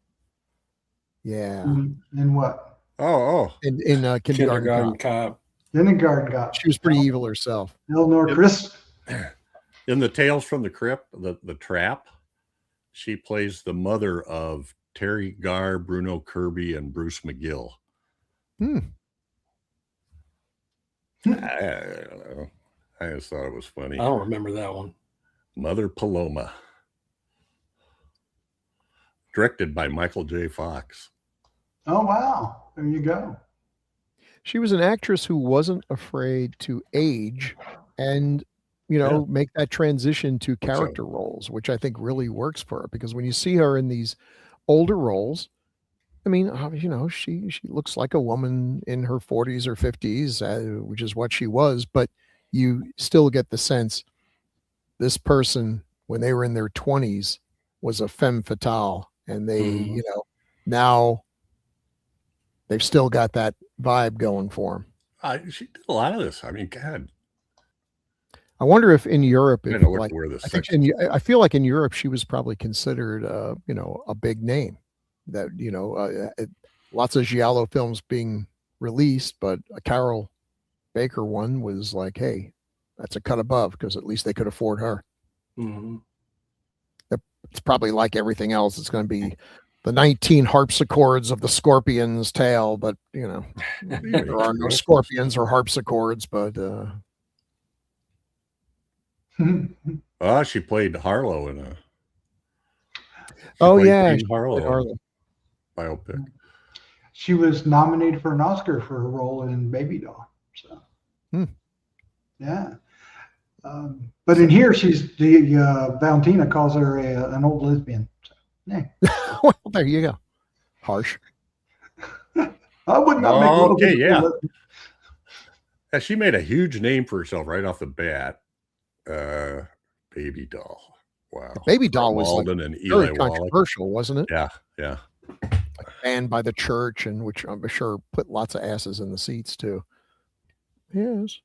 Yeah, In what? Oh, in Kindergarten Kindergarten Cop. Cop. Kindergarten Cop. She was pretty evil herself. Eleanor Crisp. in the Tales from the Crypt, the Trap, she plays the mother of Terry Garr, Bruno Kirby, and Bruce McGill. I don't know. I just thought it was funny. I don't remember that one. Mother Paloma. Directed by Michael J. Fox. Oh, wow. There you go. She was an actress who wasn't afraid to age and, make that transition to character roles, which I think really works for her, because when you see her in these older roles, I mean, she looks like a woman in her 40s or 50s, which is what she was, but you still get the sense this person, when they were in their 20s, was a femme fatale, and they, now they've still got that vibe going for them. She did a lot of this. I mean, God. I wonder if in Europe, I if, know like, where this I think I feel like in Europe she was probably considered, a big name. That lots of giallo films being released, but a Carroll Baker one was like, hey, that's a cut above because at least they could afford her. It's probably like everything else. It's going to be the 19 harpsichords of the scorpion's tale, but there are no scorpions or harpsichords, but she played Harlow in a. Harlow biopic. She was nominated for an Oscar for her role in Baby Doll. So, yeah. But in here, Valentina calls her an old lesbian. So, yeah. Well, there you go. Harsh. I would not make a little bit of a lesbian. Yeah, she made a huge name for herself right off the bat. Baby Doll. Wow. Baby Doll was Malden and very Eli Wallach. controversial, wasn't it? Yeah. Banned by the church, and which I'm sure put lots of asses in the seats too. Yes.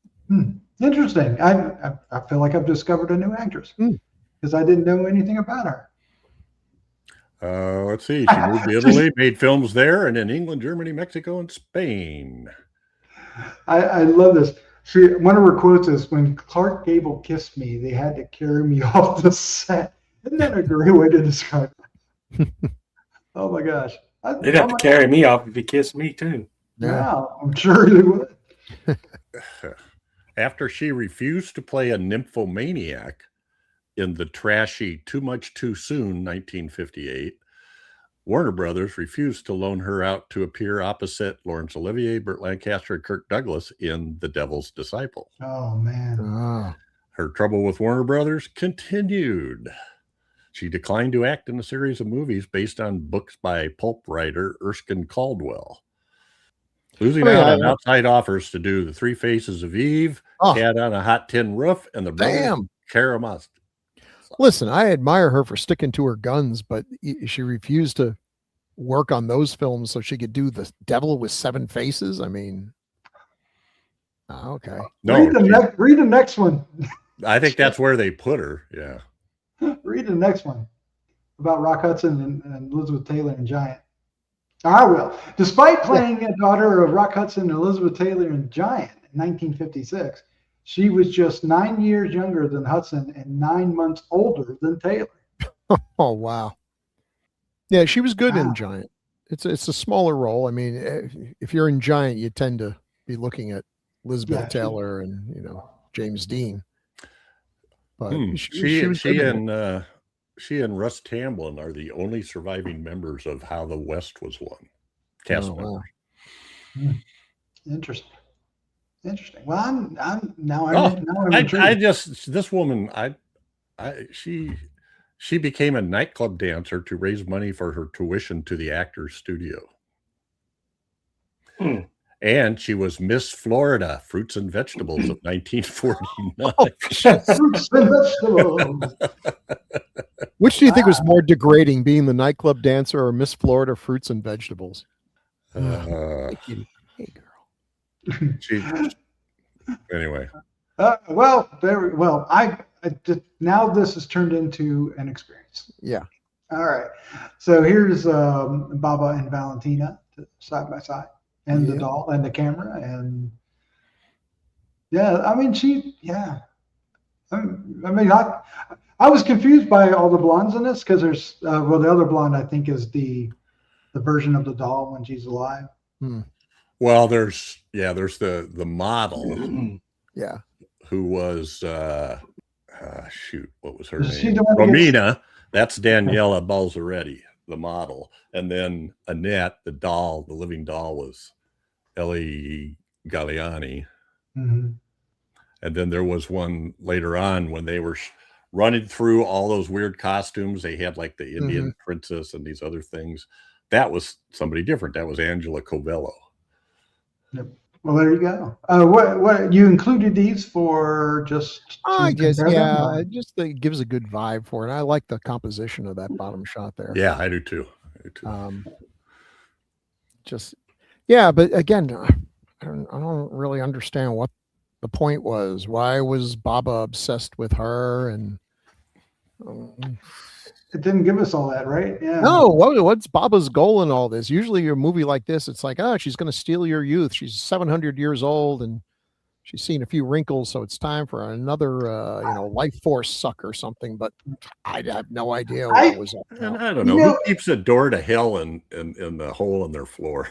Interesting. I feel like I've discovered a new actress because I didn't know anything about her. Let's see. She moved to Italy, made films there, and in England, Germany, Mexico, and Spain. I love this. One of her quotes is, "When Clark Gable kissed me, they had to carry me off the set." Isn't that a great way to describe it? Oh my gosh. They'd have to carry me off if he kissed me too. Yeah, I'm sure they would. After she refused to play a nymphomaniac in the trashy Too Much Too Soon 1958, Warner Brothers refused to loan her out to appear opposite Laurence Olivier, Burt Lancaster, and Kirk Douglas in The Devil's Disciple. Oh, man. Ah. Her trouble with Warner Brothers continued. She declined to act in a series of movies based on books by pulp writer Erskine Caldwell. Losing out on outside offers to do The Three Faces of Eve, Cat on a Hot Tin Roof, and The Brothers Karamazov. Listen, I admire her for sticking to her guns, but she refused to work on those films so she could do The Devil with Seven Faces. I mean, okay. No, read the next one. I think that's where they put her. Yeah. Read the next one about Rock Hudson and Elizabeth Taylor in Giant. I will. Despite playing a daughter of Rock Hudson and Elizabeth Taylor in Giant in 1956, she was just 9 years younger than Hudson and 9 months older than Taylor. Oh, wow. Yeah, she was good in Giant. It's a smaller role. I mean, if you're in Giant, you tend to be looking at Elizabeth Taylor and, James Dean. But she and Russ Tamblyn are the only surviving members of How the West Was Won. Cast members. Wow. Interesting. Well, I'm intrigued. I just this woman, she became a nightclub dancer to raise money for her tuition to the Actors Studio. And she was Miss Florida Fruits and Vegetables of 1949. Fruits and vegetables. Which do you think was more degrading, being the nightclub dancer or Miss Florida Fruits and Vegetables? Hey, girl. Anyway. Now this has turned into an experience. Yeah. All right. So here's Baba and Valentina side by side, and the doll and the camera, and I was confused by all the blondes in this because there's the other blonde I think is the version of the doll when she's alive. Well, there's the model, who was what was her name? Romina. That's Daniela Balzaretti, the model, and then Annette, the doll, the living doll, was Ellie Galliani. And then there was one later on when they were running through all those weird costumes. They had like the Indian princess and these other things. That was somebody different. That was Angela Covello. Yep. Well, there you go. What you included these for? Just I guess, it gives a good vibe for it. I like the composition of that bottom shot there. Yeah, I do too. But again, I don't really understand what the point was. Why was Baba obsessed with her? And it didn't give us all that, right? Yeah. No, what's Baba's goal in all this? Usually a movie like this, it's like, she's going to steal your youth. She's 700 years old and she's seen a few wrinkles, so it's time for another, life force suck or something. But I have no idea what it was up to. I don't know. Who keeps a door to hell in the hole in their floor?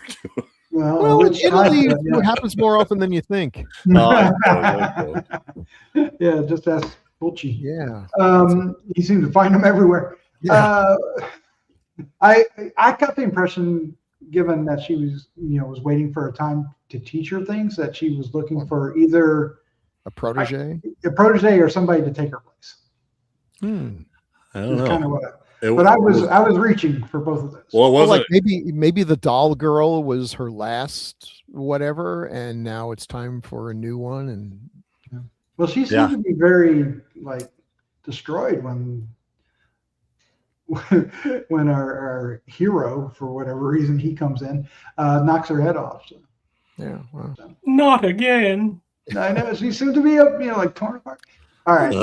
Well, in Italy, it happens more often than you think. Yeah, just ask Fulci. Yeah. He seemed to find them everywhere. Yeah. I got the impression, given that she was waiting for a time to teach her things, that she was looking for either a protege or somebody to take her place. I don't know. Kind of what I was reaching for both of those. Well, maybe the doll girl was her last whatever, and now it's time for a new one. And well, she seemed to be very destroyed when our hero, for whatever reason he comes in, knocks her head off. So. Yeah. Wow. Not again. I know she seemed to be torn apart. All right.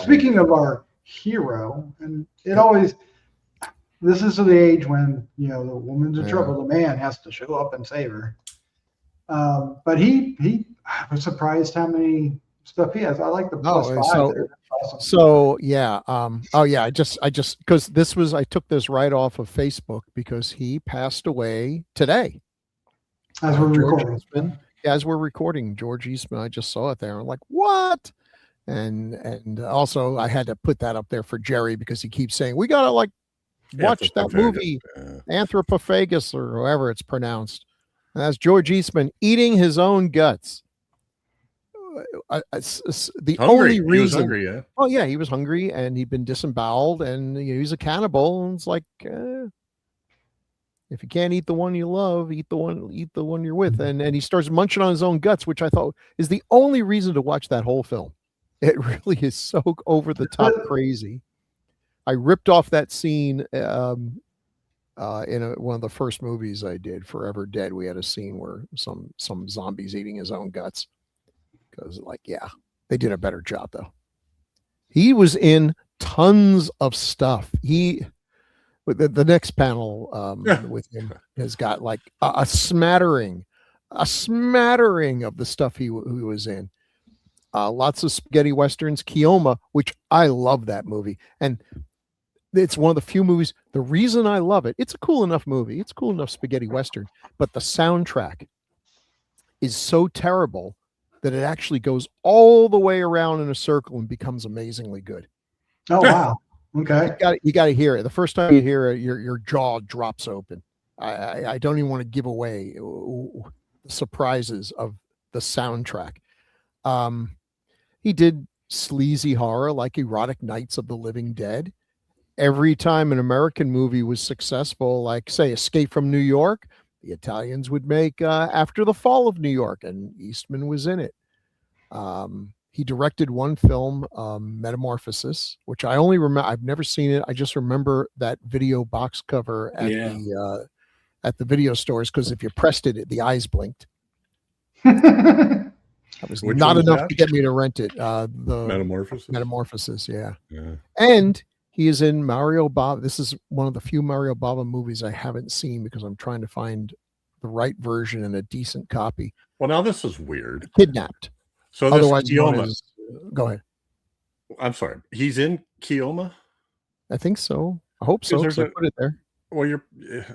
Speaking of our hero, and this is the age when the woman's in trouble, the man has to show up and save her. But I was surprised how many stuff he has. I like the +5 there. Awesome. So I just because I took this right off of Facebook because he passed away today. As we're recording. as we're recording, George Eastman, I just saw it there. I'm like, what? And also I had to put that up there for Jerry because he keeps saying we gotta like watch that movie, Anthropophagus or however it's pronounced. And that's George Eastman eating his own guts. The only reason, he was hungry, yeah. Oh yeah, he was hungry and he'd been disemboweled, and he's a cannibal. And it's like, if you can't eat the one you love, eat the one you're with. And he starts munching on his own guts, which I thought is the only reason to watch that whole film. It really is so over the top crazy. I ripped off that scene in one of the first movies I did, Forever Dead. We had a scene where some zombies eating his own guts. Because, like, yeah, they did a better job though. He was in tons of stuff. The next panel with him has got like a smattering of the stuff he was in. Lots of spaghetti westerns, Keoma, which I love that movie, and it's one of the few movies. The reason I love it, it's a cool enough movie. It's cool enough spaghetti western, but the soundtrack is so terrible that it actually goes all the way around in a circle and becomes amazingly good. Oh, wow. Okay. You got to hear it. The first time you hear it, your jaw drops open. I don't even want to give away the surprises of the soundtrack. He did sleazy horror like Erotic Nights of the Living Dead. Every time an American movie was successful, like say Escape from New York, the Italians would make After the Fall of New York, and Eastman was in it. He directed one film, Metamorphosis, which I only remember. I've never seen it. I just remember that video box cover at the video stores, because if you pressed it, the eyes blinked. That was not enough to get me to rent it. The Metamorphosis, yeah. And he is in Mario Bava. This is one of the few Mario Bava movies I haven't seen because I'm trying to find the right version and a decent copy. Well, now this is weird. Kidnapped. So this Keoma. Go ahead. I'm sorry. He's in Keoma? I think so. I hope so. I put it there. Well,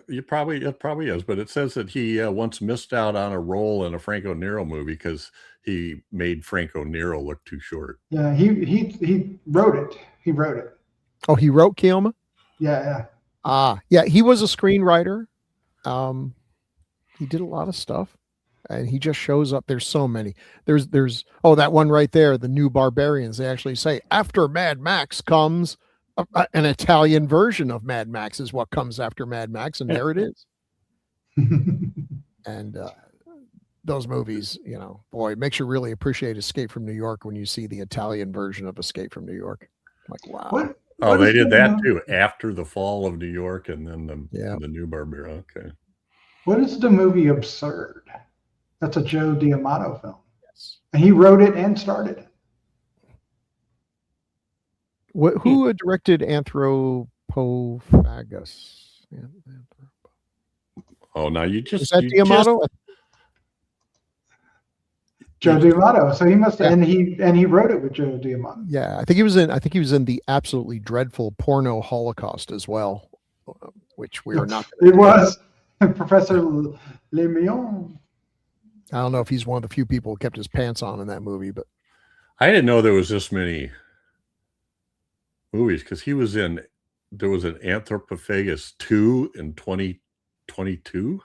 it probably is, but it says that he once missed out on a role in a Franco Nero movie because he made Franco Nero look too short. Yeah, he wrote it. He wrote it. Oh, he wrote Keoma? Yeah. Yeah, he was a screenwriter. He did a lot of stuff, and he just shows up. There's so many. There's that one right there, The New Barbarians. They actually say after Mad Max comes an Italian version of Mad Max is what comes after Mad Max, and there it is. And those movies, boy, it makes you really appreciate Escape from New York when you see the Italian version of Escape from New York. Like, wow. What they did that too, After the Fall of New York, and then the New Barbarian. Okay. What is the movie Absurd? That's a Joe D'Amato film. Yes. And he wrote it and started it. Who directed Anthropophagus? Oh, now you just... Is that D'Amato? Joe D'Amato. So he must have, and he wrote it with Joe D'Amato. Yeah, I think he was in the absolutely dreadful Porno Holocaust as well, which we are not. It was Professor Lemion. I don't know if he's one of the few people who kept his pants on in that movie, but I didn't know there was this many movies because there was an Anthropophagus 2 in 2022.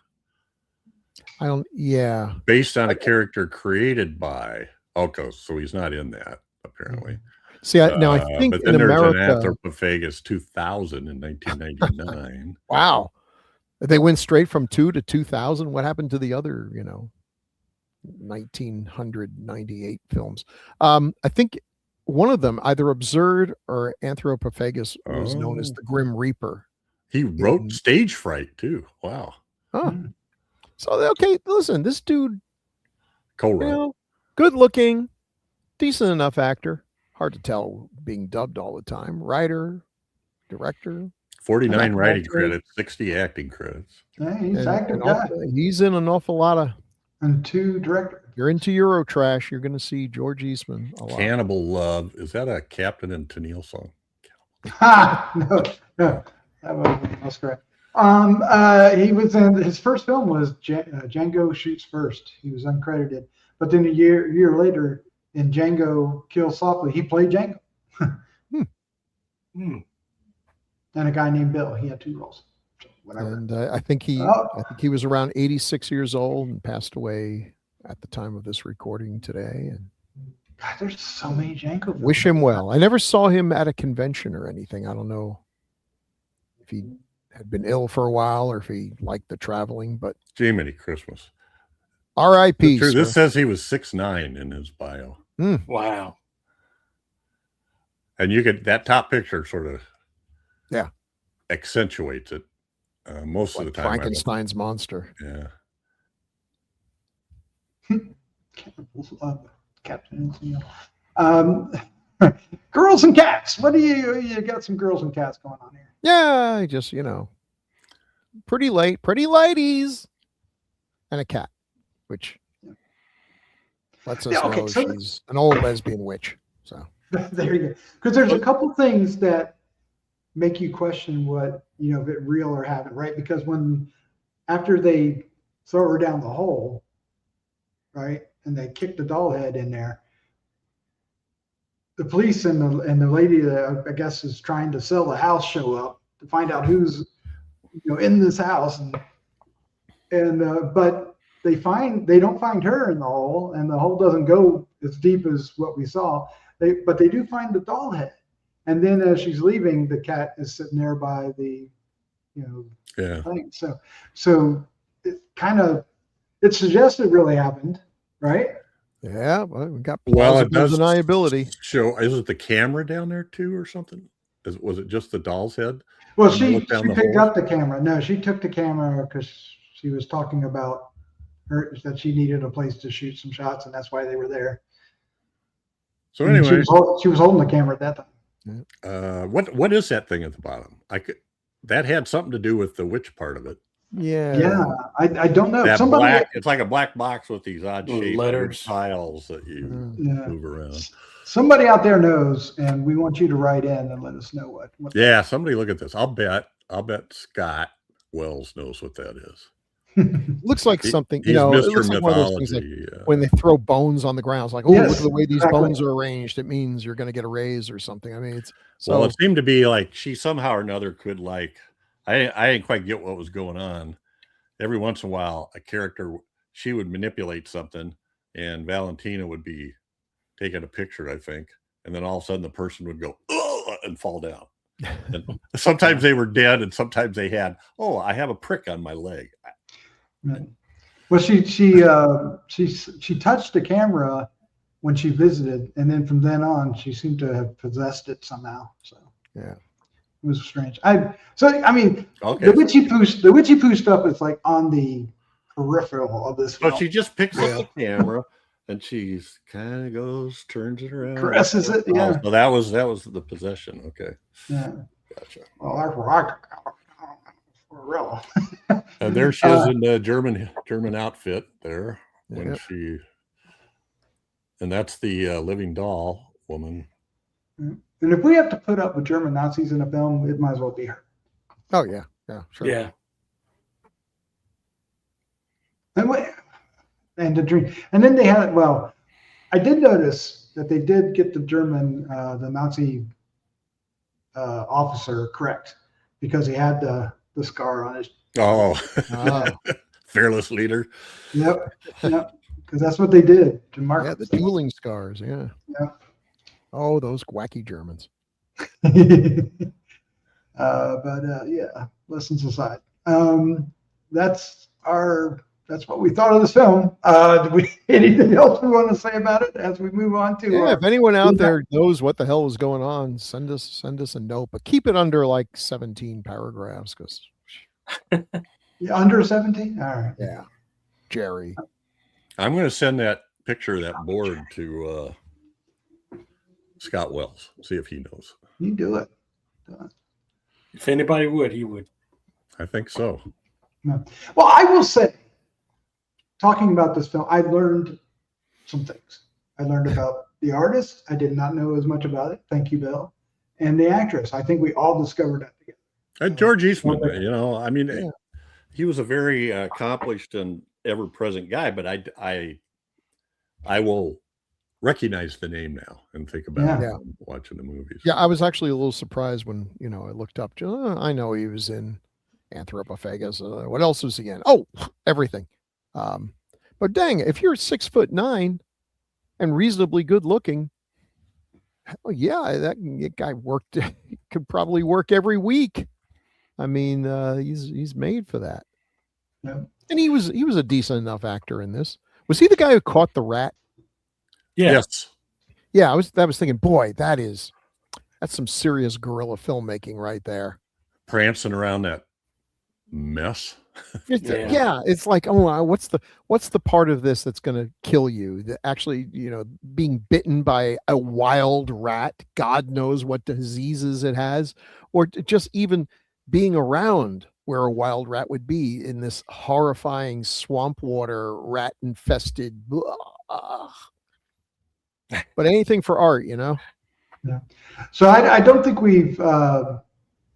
Based on a character created by Elkos, so he's not in that apparently. See, now I think but then in there's America, an Anthropophagus 2000 in 1999. Wow, they went straight from 2 to 2000. What happened to the other, 1998 films? I think one of them, either Absurd or Anthropophagus, was known as the Grim Reaper. He wrote Stage Fright too. Wow. Huh. So, okay, listen, this dude, co-wrote, good looking, decent enough actor. Hard to tell being dubbed all the time. Writer, director. 49 writing credits, 60 acting credits. Yeah, he's acting guy. He's in an awful lot of. And 2 directors. If you're into Euro trash, you're going to see George Eastman a lot. Cannibal Love. Is that a Captain and Tennille song? No. That was correct. He was in his first film was Django Shoots First. He was uncredited, but then a year later in Django Kills Softly, he played Django. And a guy named Bill. He had 2 roles. So whatever. And I think he was around 86 years old and passed away at the time of this recording today. And God, there's so many Django films. wish him well. I never saw him at a convention or anything. I don't know if he had been ill for a while or if he liked the traveling, but Jiminy Christmas. R.I.P. This says he was 6'9" in his bio. Wow. And you could, that top picture sort of accentuates it most of the time. Frankenstein's monster. Yeah. Captain. Girls and cats. What do you got? Some girls and cats going on here. Yeah, just pretty ladies, and a cat, which lets us know she's an old lesbian witch. So there you go. Because there's a couple things that make you question what if it's real or haven't, right? Because after they throw her down the hole, right, and they kick the doll head in there, the police and the lady that I guess is trying to sell the house show up to find out who's in this house, and but they don't find her in the hole, and the hole doesn't go as deep as what we saw. But they do find the doll head, and then as she's leaving, the cat is sitting there by the thing. So it suggests it really happened, right? Yeah, well, we got deniability. Show, is it the camera down there too, or something? Was it just the doll's head? Well, she picked up the camera. No, she took the camera because she was talking about that she needed a place to shoot some shots, and that's why they were there. So anyway, she was holding the camera at that time. What is that thing at the bottom? That had something to do with the witch part of it. Yeah. I don't know. It's like a black box with these odd shaped letters, tiles that you move around. Somebody out there knows, and we want you to write in and let us know what. Yeah, somebody look at this. I'll bet Scott Wells knows what that is. Looks like something, it looks like one of those things like when they throw bones on the ground. It's like, look at the way these bones are arranged. It means you're going to get a raise or something. I mean, well, it seemed to be like she somehow or another could I didn't quite get what was going on. Every once in a while, a character, she would manipulate something, and Valentina would be taking a picture, I think, and then all of a sudden the person would go and fall down. And sometimes they were dead, and sometimes they had, I have a prick on my leg. Well, she touched the camera when she visited, and then from then on, she seemed to have possessed it somehow. So yeah. It was strange. The witchy poo stuff is like on the peripheral of this film. But she just picks up the camera and she's kind of goes, turns it around, caresses it. Yeah. So that was the possession. Okay. Yeah. Gotcha. Well, for real. And there she is in the German outfit there when and that's the living doll woman. And if we have to put up with German Nazis in a film, it might as well be her. Oh yeah, sure. Yeah. And the dream, and then they had. Well, I did notice that they did get the the Nazi officer correct because he had the scar on his. Fearless leader. Yep. Because that's what they did to Mark. Yeah, the dueling scars. Yeah. Yeah. Oh, those wacky Germans. Lessons aside. That's what we thought of this film. Anything else we want to say about it as we move on to? If anyone out there knows what the hell was going on, send us a note, but keep it under like 17 paragraphs, because under 17. All right. Yeah, Jerry. I'm going to send that picture of that board to Scott Wells. See if he knows. You do it. If anybody would, he would. I think so. No. Well, I will say, talking about this film, I learned some things. I learned about the artist. I did not know as much about it. Thank you, Bill. And the actress. I think we all discovered that together. George Eastman, I mean, Yeah. he was a very accomplished and ever-present guy, but I will recognize the name now and think about Yeah. watching the movies. Yeah, I was actually a little surprised when I looked up. I know he was in Anthropophagus. What else was he in? Oh, everything. But dang, if you're 6'9" and reasonably good looking, oh yeah, that guy worked. Could probably work every week. I mean, he's made for that. Yeah. And he was a decent enough actor in this. Was he the guy who caught the rat? Yeah. Yes. Yeah, I was thinking, boy, that's some serious guerrilla filmmaking right there. Prancing around that mess. Yeah, it's like, oh, what's the part of this that's going to kill you? Actually, being bitten by a wild rat, God knows what diseases it has, or just even being around where a wild rat would be in this horrifying swamp water, rat infested. But anything for art, Yeah. So I don't think we've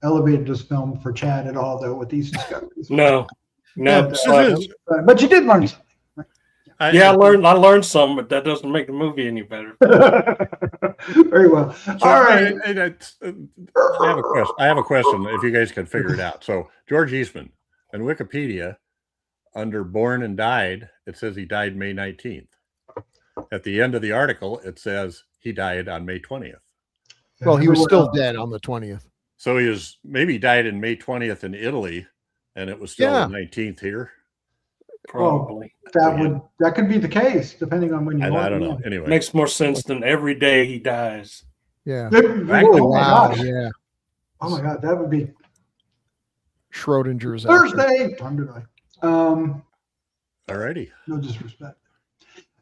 elevated this film for Chad at all, though, with these discoveries. No. But you did learn something. I learned some, but that doesn't make the movie any better. Very well. So All right. I have a question. If you guys can figure it out. So George Eastman and Wikipedia, under born and died, it says he died May 19th. At the end of the article, it says he died on May 20th. Well, he was still dead on the 20th. So maybe died in May 20th in Italy, and it was still the 19th here. Probably. That could be the case, depending on when you. I don't know. Anyway, makes more sense than every day he dies. Yeah. Oh my gosh. Yeah. Oh my God, that would be Schrodinger's Thursday. Time to die. Alrighty. No disrespect.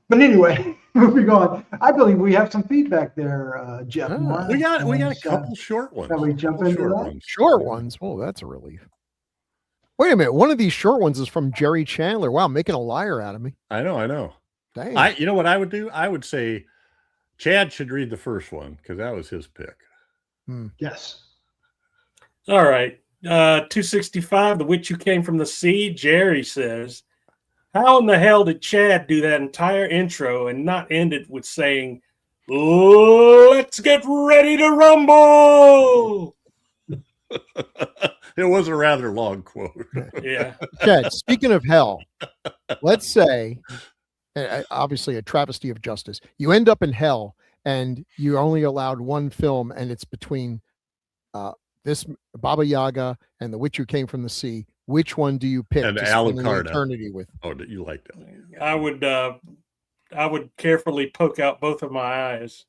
But anyway, moving on. I believe we have some feedback there, Jeff. We got a couple short ones. Shall we jump into that? Short ones. Oh, that's a relief. Wait a minute. One of these short ones is from Jerry Chandler. Wow, making a liar out of me. I know. Dang. You know what I would do? I would say Chad should read the first one because that was his pick. Yes. All right. 265, The Witch Who Came from the Sea. Jerry says, how in the hell did Chad do that entire intro and not end it with saying, let's get ready to rumble? It was a rather long quote. Yeah. Chad, speaking of hell, let's say, obviously a travesty of justice, you end up in hell and you're only allowed one film and it's between this Baba Yaga and The Witch Who Came from the Sea. Which one do you pick And to spend an Alucarda. eternity with? Oh, you like that? I would carefully poke out both of my eyes.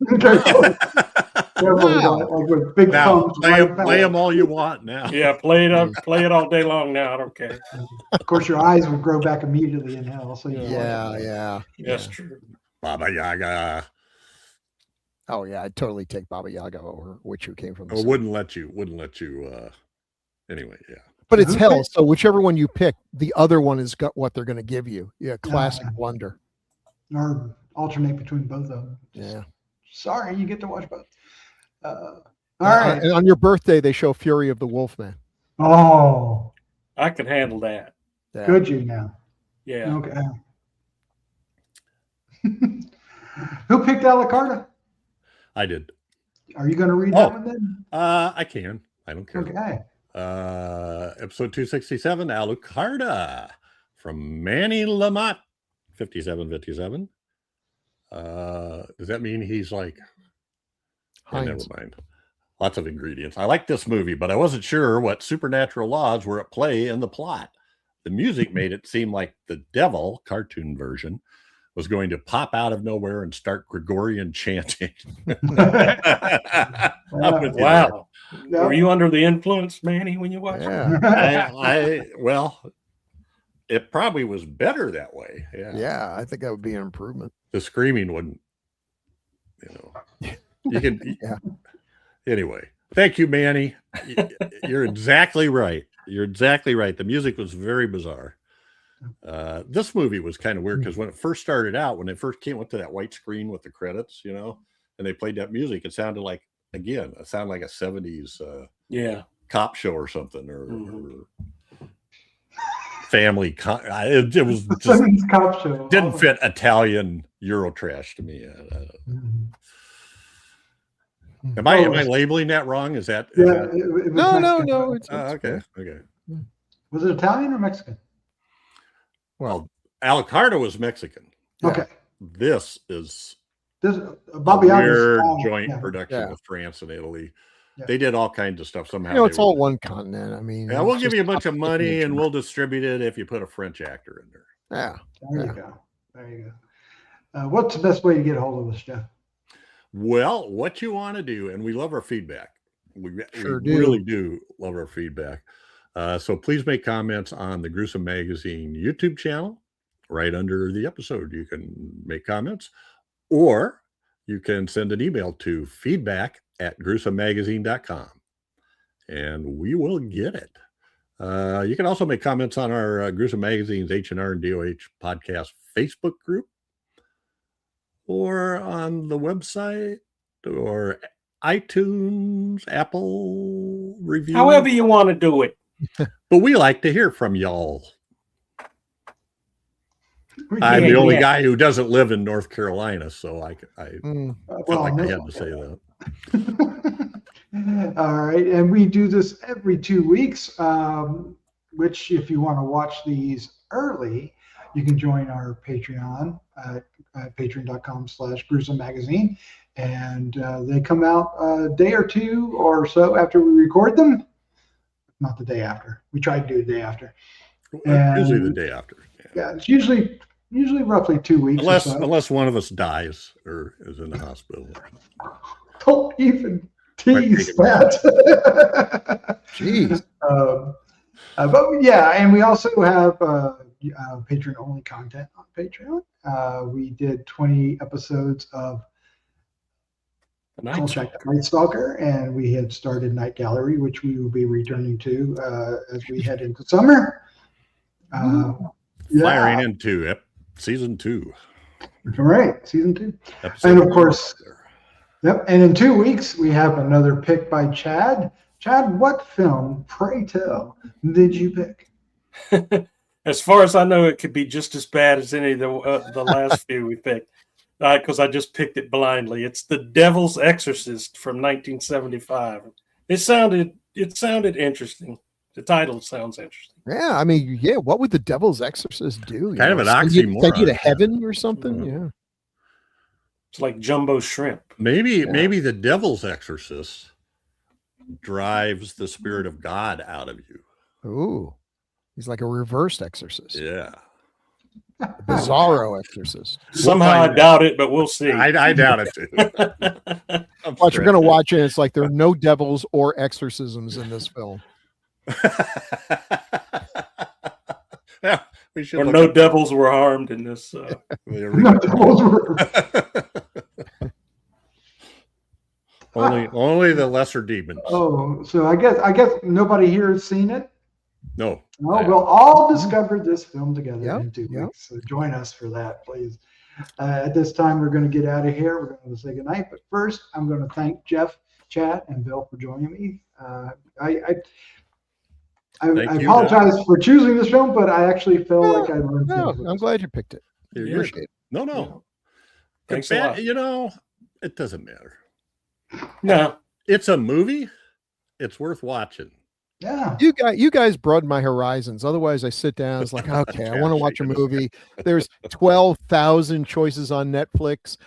Wow. Like with big Now, thumbs. play them all you want now. Yeah, play it all day long now. I don't care. Of course, your eyes would grow back immediately in hell. So Yeah. That's true. Baba Yaga. Oh yeah, I'd totally take Baba Yaga over Witch Who Came from the Sea. Wouldn't let you. Anyway, yeah. But it's hell, so whichever one you pick, the other one has got what they're going to give you. Yeah, classic blunder. Or alternate between both of them. Yeah. Sorry, you get to watch both. All right. And on your birthday, they show Fury of the Wolfman. Oh, I can handle that. Yeah. could you now? Yeah. Okay. Who picked Alucarda? I did. Are you going to read that one then? I can. I don't care. Okay. Episode 267, Alucarda from Manny Lamott, 5757. Does that mean he's like never mind. Lots of ingredients. I like this movie, but I wasn't sure what supernatural laws were at play in the plot. The music made it seem like the devil, cartoon version, was going to pop out of nowhere and start Gregorian chanting. Wow. Were you under the influence, Manny, when you watched it? Well, it probably was better that way. Yeah, I think that would be an improvement. The screaming wouldn't, you can. Anyway, thank you, Manny. You're exactly right. The music was very bizarre. This movie was kind of weird because when it first started out, when it first went to that white screen with the credits, and they played that music, it sounded like a 70s cop show or something, or Mhm. family. It was just Seventies cop show. didn't fit Italian Eurotrash to me. Mhm. Am I labeling that wrong? Is that? Yeah, that... it was No, Mexican. no. okay. Okay. Was it Italian or Mexican? Well, Alucarda was Mexican. Yeah. Okay. This is This a Baba Yaga weird is joint production Yeah. with France and Italy. Yeah. They did all kinds of stuff. Somehow, You know, it's all one continent. I mean, Yeah, we'll it's give just you a bunch of up money to and we'll distribute it if you put a French actor in there. Yeah. There you go. There you go. What's the best way to get a hold of us, Jeff? Well, what you want to do, and we love our feedback. We really do love our feedback. So please make comments on the Gruesome Magazine YouTube channel. Right under the episode, you can make comments, or you can send an email to feedback@gruesomemagazine.com, and we will get it. You can also make comments on our Gruesome Magazine's H&R and DOH podcast Facebook group, or on the website, or iTunes, Apple review. However you want to do it. But we like to hear from y'all. I'm the only guy who doesn't live in North Carolina, so I felt like I had to say that. All right, and we do this every 2 weeks, which if you want to watch these early, you can join our Patreon at patreon.com/gruesome magazine, and they come out a day or two or so after we record them. Not the day after. We try to do the day after. Usually the day after. Yeah, it's usually roughly 2 weeks. Unless one of us dies or is in the hospital. Don't even tease that. Jeez. But yeah, and we also have patron only content on Patreon. We did 20 episodes of Night Stalker, and we had started Night Gallery, which we will be returning to as we head into summer. Firing into season 2. All right, season 2. And of course, yep. And in 2 weeks, we have another pick by Chad. Chad, what film, pray tell, did you pick? As far as I know, it could be just as bad as any of the last few we picked, because I just picked it blindly. It's The Devil's Exorcist from 1975. It sounded interesting. The title sounds interesting. Yeah, I mean, yeah. What would the Devil's Exorcist do? Kind of an oxymoron. Take you to heaven or something? Yeah. It's like jumbo shrimp. Maybe the Devil's Exorcist drives the spirit of God out of you. Ooh, he's like a reversed exorcist. Yeah. A bizarro exorcist. Somehow I doubt it, but we'll see. I doubt it too. Watch, you're gonna watch it. It's like there are no devils or exorcisms in this film. Yeah, we should. Or no devils were harmed in this. No devils were. Only the lesser demons. Oh, so I guess nobody here has seen it. No. We'll all discover this film together in 2 Yep. weeks. So join us for that, please. At this time, we're going to get out of here. We're going to say goodnight. But first, I'm going to thank Jeff, Chad, and Bill for joining me. I apologize for choosing this film, but I actually felt like I learned. I'm glad you picked it. Appreciate it. No. Thanks a lot. You know, it doesn't matter. No. It's a movie. It's worth watching. Yeah. You guys broaden my horizons. Otherwise, I sit down. It's like, okay, I want to watch a movie. There's 12,000 choices on Netflix.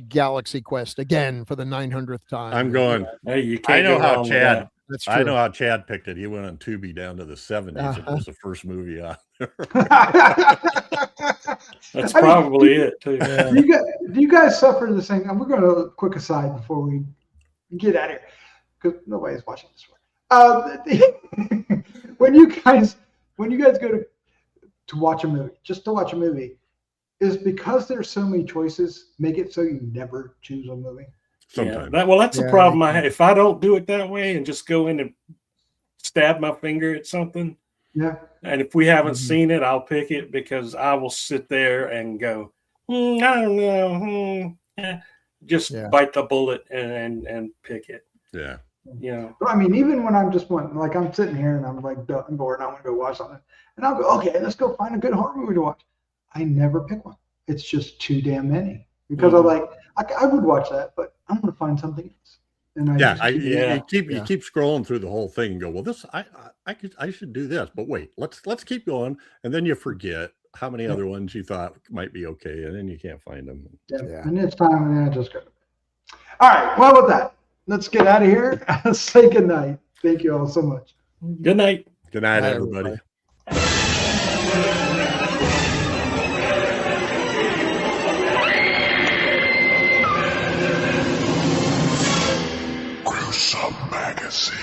Galaxy Quest again for the 900th time. I'm going. Hey, you can't. I know how Chad. That's true. I know how Chad picked it. He went on Tubi down to the 70s. It was the first movie on there. That's probably it too. Yeah. Do you guys suffer the same? And we're going to quick aside before we get out of here because nobody's watching this one. When you guys go to watch a movie, just to watch a movie, is because there's so many choices make it so you never choose a movie? Sometimes. Yeah, that's the problem I have. If I don't do it that way and just go in and stab my finger at something, and if we haven't seen it, I'll pick it because I will sit there and go, I don't know, just bite the bullet and pick it. Yeah. You know, But I mean, even when I'm just like I'm sitting here and I'm like I'm bored and I want to go watch something, and I'll go, okay, let's go find a good horror movie to watch. I never pick one. It's just too damn many because I would watch that, but I'm gonna find something else. And you keep scrolling through the whole thing and go, well, this I should do this, but wait, let's keep going, and then you forget how many other ones you thought might be okay, and then you can't find them. Yeah. And it's time, and I just go. All right. Well, with that, let's get out of here. Say good night. Thank you all so much. good night. Good night, everybody. Gruesome Magazine.